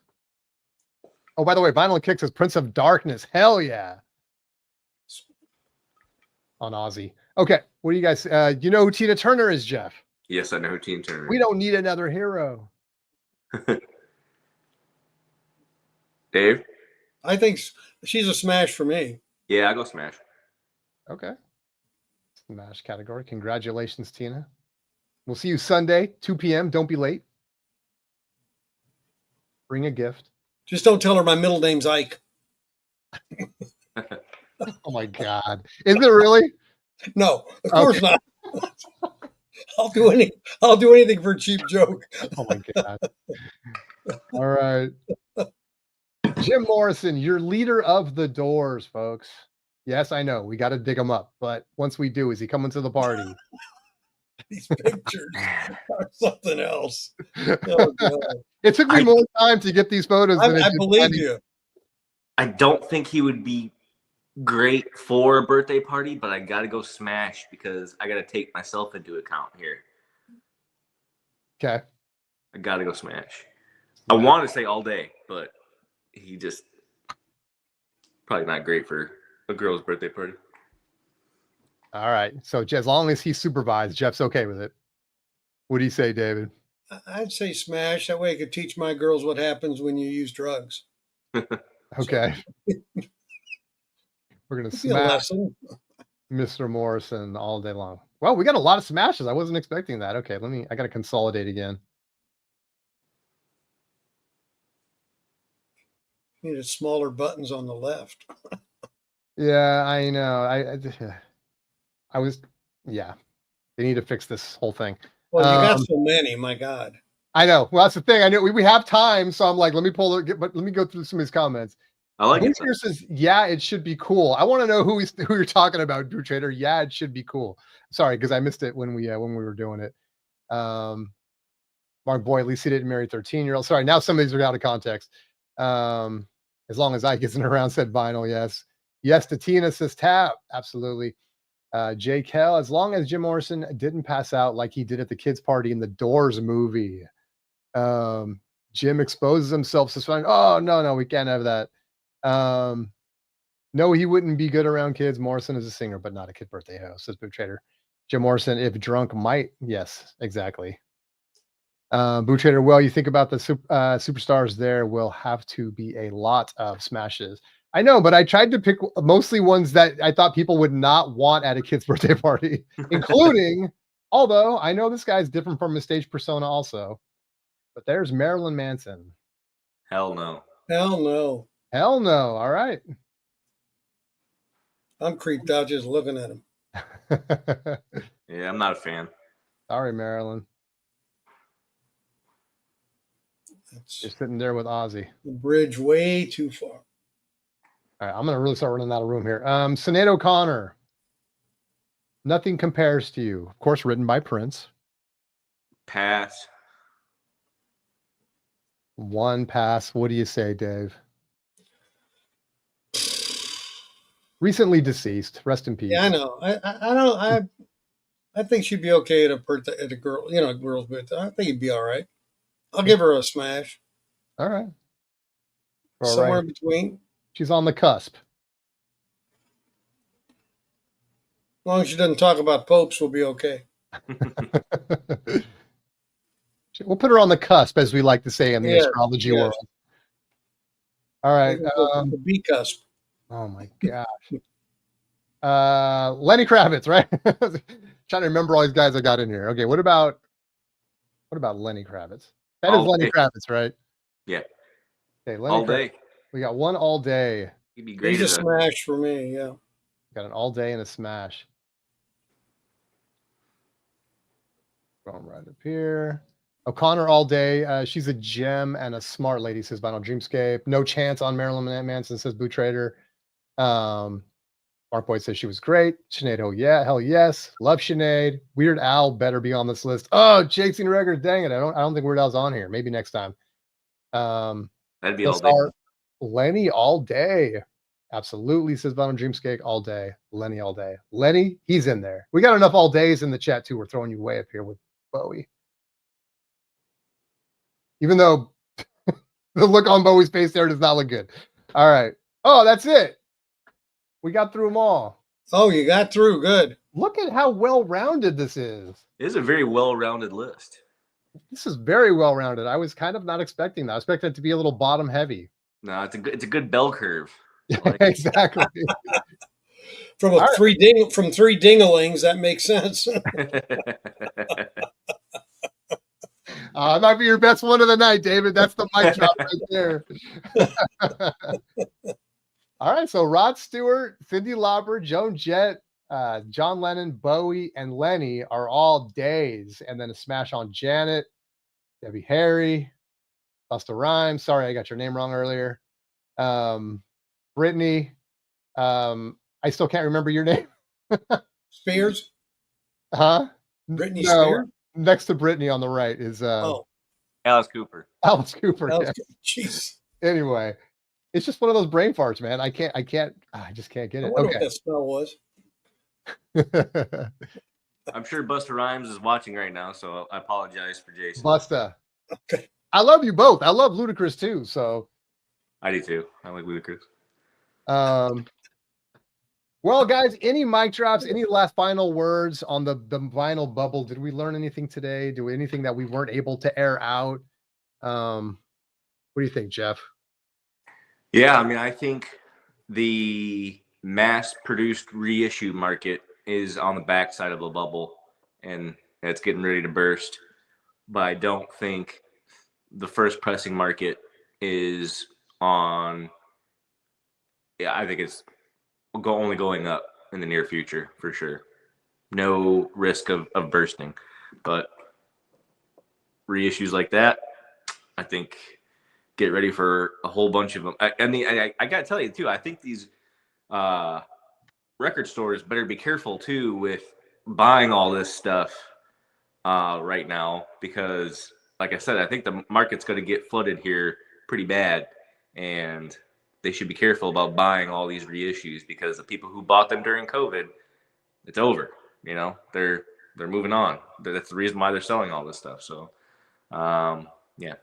Oh, by the way, Vinyl Kicks is Prince of Darkness. Hell yeah. On Aussie. Okay, what do you guys? You know who Tina Turner is, Jeff? Yes, I know who Tina Turner is. We don't need another hero. Dave? I think she's a smash for me. Yeah, I go smash. Okay. Smash category. Congratulations, Tina. We'll see you Sunday, 2 p.m. Don't be late. Bring a gift. Just don't tell her my middle name's Ike. Oh my God. Is it really? No, of course not. I'll do anything for a cheap joke. Oh my God. All right. Jim Morrison, you're leader of the Doors, folks. Yes, I know. We got to dig him up. But once we do, is he coming to the party? These pictures are something else. Oh, God. It took me more time to get these photos. I believe you. I don't think he would be great for a birthday party, but I got to go smash because I got to take myself into account here. Okay. I got to go smash. I want to say all day, but he just probably not great for a girl's birthday party. All right. So as long as he's supervised, Jeff's okay with it. What do you say, David? I'd say smash. That way I could teach my girls what happens when you use drugs. Okay. We're going to smash Mr. Morrison all day long. Well, we got a lot of smashes. I wasn't expecting that. Okay, I got to consolidate again. Needed smaller buttons on the left. Yeah, I know. Yeah. They need to fix this whole thing. Well, you got so many, my God. I know. Well, that's the thing. I know we have time, so I'm like, let me go through some of his comments. I like it. Here says, yeah, it should be cool. I want to know who you're talking about, Drew Trader. Yeah, it should be cool. Sorry, because I missed it when we were doing it. Mark Boy, at least he didn't marry a 13-year-old. Sorry, now some of these are out of context. As long as Ike isn't around, said Vinyl, yes. Yes to Tina, says Tap. Absolutely. Jay Kell, as long as Jim Morrison didn't pass out like he did at the kids' party in the Doors movie. Jim exposes himself. So oh, no, we can't have that. No, he wouldn't be good around kids. Morrison is a singer, but not a kid birthday host, says Boo Trader. Jim Morrison, if drunk, might. Yes, exactly. Boo Trader, well, you think about the superstars, there will have to be a lot of smashes. I know, but I tried to pick mostly ones that I thought people would not want at a kid's birthday party, including, although I know this guy's different from his stage persona also, but there's Marilyn Manson. Hell no. Hell no. Hell no. All right. I'm creeped out just looking at him. Yeah, I'm not a fan. Sorry, Marilyn. You're sitting there with Ozzy. The bridge way too far. All right, I'm going to really start running out of room here. Sinead O'Connor. Nothing compares to you. Of course, written by Prince. Pass. One pass. What do you say, Dave? Recently deceased. Rest in peace. Yeah, I know. I think she'd be okay at a birthday, at a girl, a girl's birthday. I think it'd be all right. I'll give her a smash. All right. Somewhere in between. She's on the cusp. As long as she doesn't talk about popes, we'll be okay. We'll put her on the cusp, as we like to say in the astrology world. All right. The B cusp. Oh my gosh. Lenny Kravitz, right? Trying to remember all these guys I got in here. Okay, what about Lenny Kravitz? That is Lenny Kravitz, right? Yeah. Okay, Lenny all Kravitz. day. We got one all day. He'd be great. He's a smash for me, yeah. Got an all day and a smash. Going right up here. O'Connor all day. She's a gem and a smart lady, says Vinyl Dreamscape. No chance on Marilyn Manson, says Boo Trader. Mark Boyd says she was great. Sinead, oh yeah, hell yes. Love Sinead. Weird Al better be on this list. Oh, chasing records. Dang it. I don't think Weird Al's on here. Maybe next time. That'd be all day. Lenny all day. Absolutely, says Vinyl Dreamscape all day. Lenny all day. Lenny, he's in there. We got enough all days in the chat too. We're throwing you way up here with Bowie. Even though the look on Bowie's face there does not look good. All right. Oh, that's it. We got through them all. Oh, you got through. Good. Look at how well-rounded this is. It is a very well-rounded list. This is very well-rounded. I was kind of not expecting that. I expected it to be a little bottom heavy. No, it's a good bell curve. Like, exactly. From three dinglings, that makes sense. It might be your best one of the night, David. That's the mic drop right there. All right, so Rod Stewart, Cyndi Lauper, Joan Jett, John Lennon, Bowie, and Lenny are all days. And then a smash on Janet, Debbie Harry, Busta Rhymes. Sorry, I got your name wrong earlier. Brittany. I still can't remember your name. Spears? Huh? Britney No, Spears? next to Brittany on the right is Alice Cooper. Alice Cooper. Alice Yeah. Jeez. Anyway, it's just one of those brain farts, man. I just can't get I it. wonder Okay. what that spell was. I'm sure Busta Rhymes is watching right now, so I apologize for Jason. Busta. Okay. I love you both. I love Ludacris too. So I do too. I like Ludacris. Well, guys, any mic drops, any last final words on the vinyl bubble? Did we learn anything today? Do anything that we weren't able to air out? What do you think, Jeff? Yeah, I mean, I think the mass-produced reissue market is on the backside of the bubble, and it's getting ready to burst. But I don't think the first pressing market is on. Yeah, I think it's only going up in the near future for sure. No risk of bursting, but reissues like that, I think, get ready for a whole bunch of them. I mean, I got to tell you too, I think these record stores better be careful too with buying all this stuff right now, because like I said, I think the market's going to get flooded here pretty bad, and they should be careful about buying all these reissues, because the people who bought them during COVID, it's over. You know, they're moving on. That's the reason why they're selling all this stuff. So, yeah,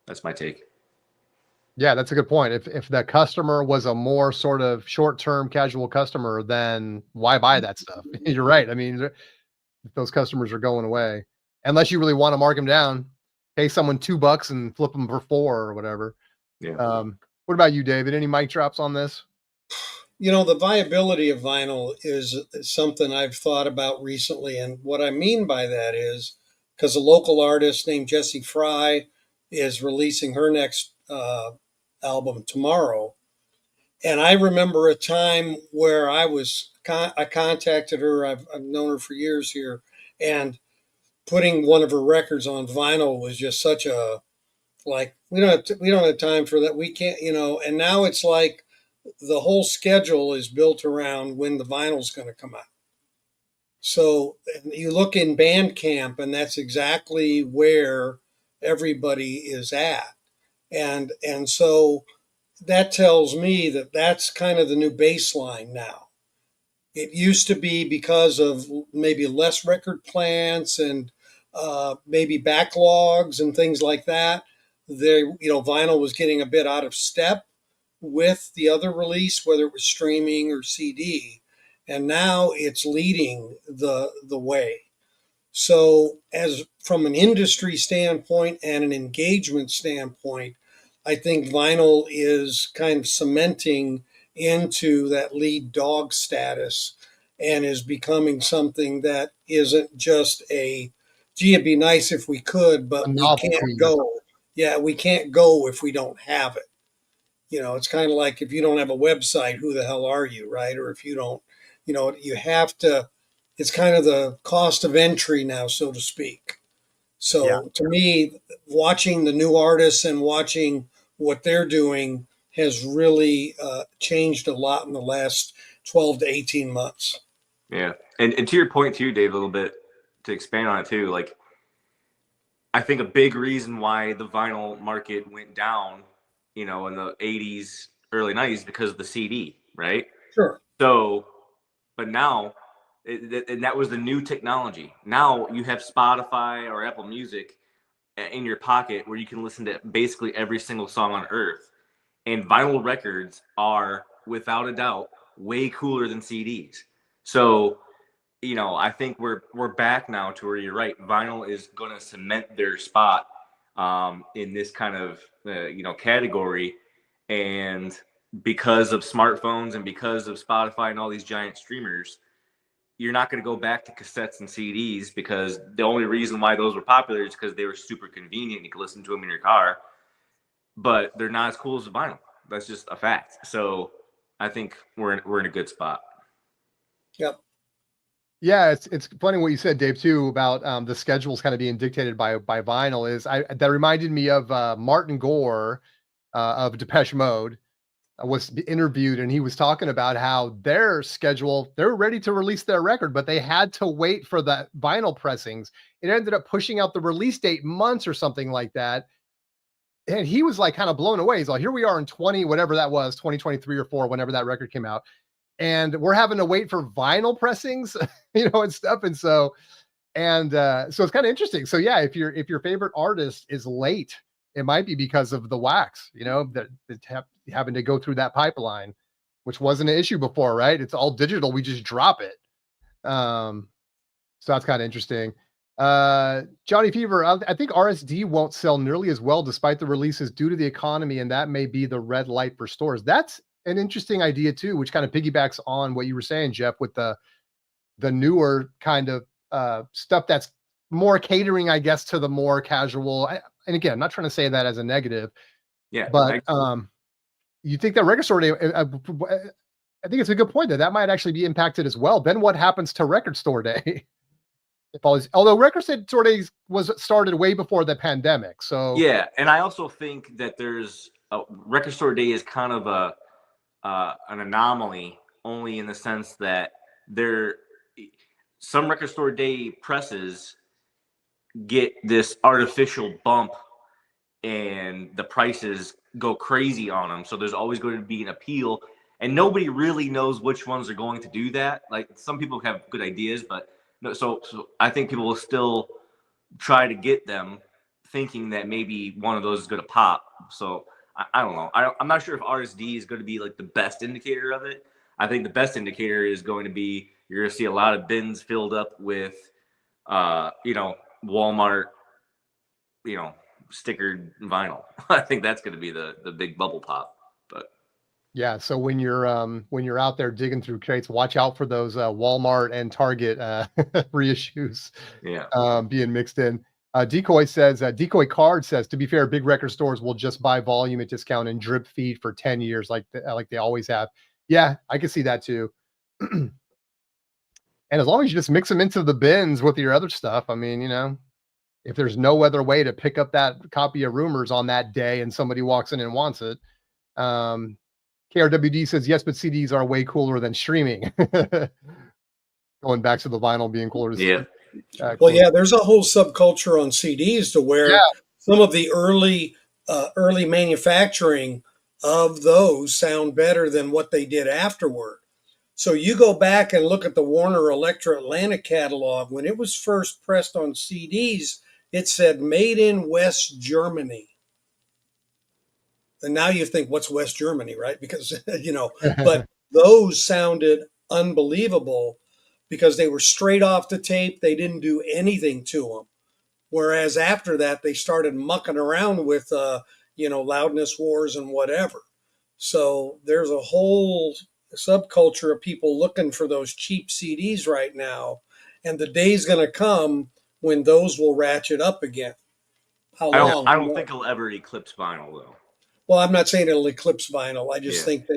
that's my take. Yeah, that's a good point. If the customer was a more sort of short-term casual customer, then why buy that stuff? You're right. I mean, if those customers are going away, unless you really want to mark them down, pay someone $2 and flip them for $4 or whatever. Yeah. What about you, David? Any mic drops on this? You know, the viability of vinyl is something I've thought about recently. And what I mean by that is because a local artist named Jessie Fry is releasing her next album tomorrow. And I remember a time where I contacted her. I've known her for years here. And putting one of her records on vinyl was just such a, like, we don't have time for that. We can't, you know, and now it's like the whole schedule is built around when the vinyl's going to come out. So you look in Bandcamp, and that's exactly where everybody is at. And so that tells me that that's kind of the new baseline now. It used to be because of maybe less record plants and maybe backlogs and things like that. Vinyl was getting a bit out of step with the other release, whether it was streaming or CD, and now it's leading the way. So, as from an industry standpoint and an engagement standpoint, I think vinyl is kind of cementing into that lead dog status and is becoming something that isn't just a, gee, it'd be nice if we could, but we can't go. Yeah, we can't go if we don't have it. You know, it's kind of like if you don't have a website, who the hell are you, right? Or if you don't, you know, you have to, it's kind of the cost of entry now, so to speak. Yeah. So to me, watching the new artists and watching what they're doing has really changed a lot in the last 12 to 18 months. Yeah. And to your point too, Dave, a little bit to expand on it too, like I think a big reason why the vinyl market went down, in the 80s, early 90s because of the CD, right? Sure. So, but now, and that was the new technology. Now you have Spotify or Apple Music in your pocket where you can listen to basically every single song on earth. And vinyl records are, without a doubt, way cooler than CDs. So, I think we're back now to where you're right. Vinyl is going to cement their spot in this kind of category, and because of smartphones and because of Spotify and all these giant streamers, you're not going to go back to cassettes and CDs because the only reason why those were popular is because they were super convenient. You could listen to them in your car, but they're not as cool as the vinyl. That's just a fact. So I think we're in a good spot. Yep. Yeah, it's funny what you said, Dave, too, about the schedules kind of being dictated by vinyl. That reminded me of Martin Gore of Depeche Mode was interviewed, and he was talking about how their schedule, they're ready to release their record, but they had to wait for the vinyl pressings. It ended up pushing out the release date months or something like that. And he was like kind of blown away. He's like, here we are in 2023 or 4, whenever that record came out. And we're having to wait for vinyl pressings, and stuff. And so it's kind of interesting. So yeah, if your favorite artist is late, it might be because of the wax, that having to go through that pipeline, which wasn't an issue before, right? It's all digital. We just drop it. So that's kind of interesting. Johnny Fever, I think RSD won't sell nearly as well despite the releases due to the economy, and that may be the red light for stores. That's an interesting idea too, which kind of piggybacks on what you were saying, Jeff, with the newer kind of stuff that's more catering, I guess, to the more casual. And again, I'm not trying to say that as a negative. Yeah, but you think that record store day? I think it's a good point that might actually be impacted as well. Then what happens to record store day? Although record store day was started way before the pandemic, so yeah, and I also think that there's a record store day is kind of an anomaly, only in the sense that some record store day presses get this artificial bump and the prices go crazy on them. So there's always going to be an appeal, and nobody really knows which ones are going to do that. Like, some people have good ideas, but no. So I think people will still try to get them, thinking that maybe one of those is going to pop. So I don't know. I'm not sure if RSD is going to be like the best indicator of it. I think the best indicator is going to be, you're going to see a lot of bins filled up with, Walmart, stickered vinyl. I think that's going to be the big bubble pop. But yeah, so when you're out there digging through crates, watch out for those Walmart and Target reissues. Yeah, being mixed in. Decoy Card says, to be fair, big record stores will just buy volume at discount and drip feed for 10 years, like they always have. Yeah, I can see that too. And as long as you just mix them into the bins with your other stuff, I mean, if there's no other way to pick up that copy of Rumors on that day and somebody walks in and wants it. KRWD says, yes, but CDs are way cooler than streaming. Going back to the vinyl being cooler. Yeah. Well, yeah, there's a whole subculture on CDs to where some of the early manufacturing of those sound better than what they did afterward. So you go back and look at the Warner Electra Atlantic catalog. When it was first pressed on CDs, it said made in West Germany. And now you think, what's West Germany, right? Because, but those sounded unbelievable because they were straight off the tape. They didn't do anything to them. Whereas after that, they started mucking around with, loudness wars and whatever. So there's a whole subculture of people looking for those cheap CDs right now. And the day's going to come when those will ratchet up again. How long? I don't think it'll ever eclipse vinyl, though. Well, I'm not saying it'll eclipse vinyl. I just think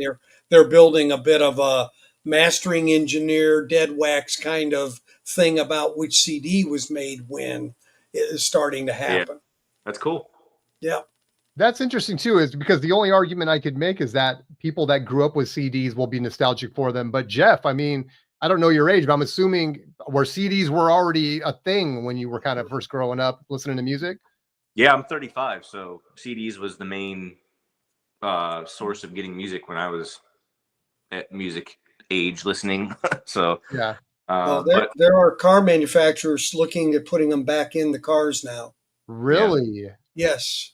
they're building a bit of a mastering engineer, dead wax kind of thing about which CD was made when, is starting to happen. That's cool. Yeah. That's interesting too, is because the only argument I could make is that people that grew up with CDs will be nostalgic for them. But Jeff, I mean, I don't know your age, but I'm assuming where CDs were already a thing when you were kind of first growing up listening to music. Yeah, I'm 35, so CDs was the main source of getting music when I was at music age listening. So yeah. There are car manufacturers looking at putting them back in the cars now. Really? Yeah. Yes.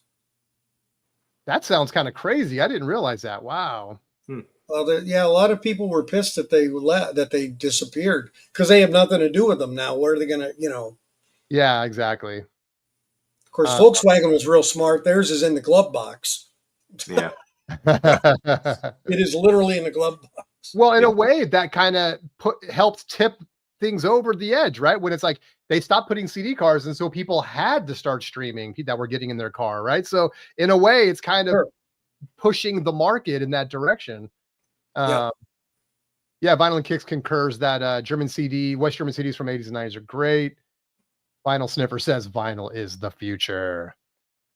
That sounds kind of crazy. I didn't realize that. Wow. Well, a lot of people were pissed that they disappeared because they have nothing to do with them now. Where are they going to, Yeah, exactly. Of course, Volkswagen was real smart. Theirs is in the glove box. Yeah. It is literally in the glove box. Well, in a way, that kind of helped tip things over the edge, right? When it's like they stopped putting CD cars, and so people had to start streaming that were getting in their car, right? So in a way, it's kind of pushing the market in that direction. Yeah, Vinyl and Kicks concurs that West German CDs from 80s and 90s are great. Vinyl Sniffer says vinyl is the future.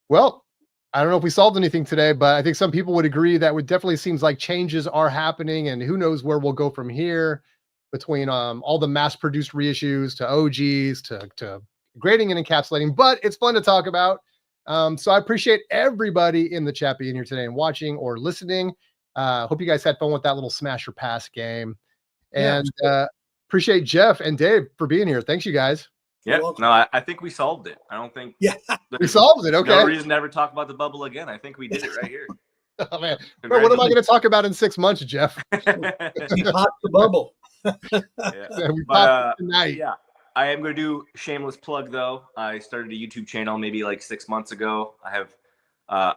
Well, I don't know if we solved anything today, but I think some people would agree that it definitely seems like changes are happening, and who knows where we'll go from here between all the mass-produced reissues to OGs to grading and encapsulating. But it's fun to talk about. So I appreciate everybody in the chat being here today and watching or listening. Hope you guys had fun with that little smash or pass game. And appreciate Jeff and Dave for being here. Thanks, you guys. Yeah, no, I think we solved it. I don't think we solved it. Okay. No reason to ever talk about the bubble again. I think we did it right here. Oh man, what am I going to talk about in 6 months, Jeff? We popped the bubble. We popped it tonight. Yeah, I am going to do shameless plug though. I started a YouTube channel maybe like 6 months ago. I have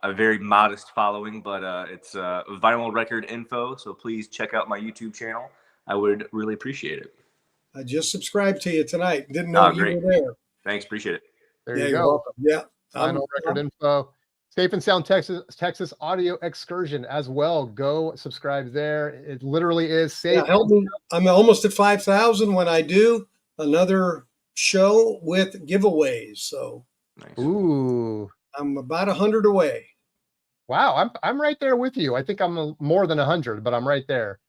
a very modest following, but it's vinyl record info. So please check out my YouTube channel. I would really appreciate it. I just subscribed to you tonight. Didn't know you were there. Thanks. Appreciate it. There you you're go. welcome. Yeah. Vinyl record info. Safe and Sound Texas Audio Excursion as well. Go subscribe there. It literally is safe. Yeah, help me. I'm almost at 5,000 when I do another show with giveaways. So, nice. Ooh, I'm about 100 away. Wow, I'm right there with you. I think I'm more than 100, but I'm right there.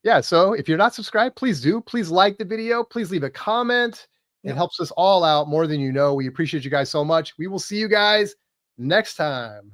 Yeah, so if you're not subscribed, please do. Please like the video. Please leave a comment. It helps us all out more than you know. We appreciate you guys so much. We will see you guys next time.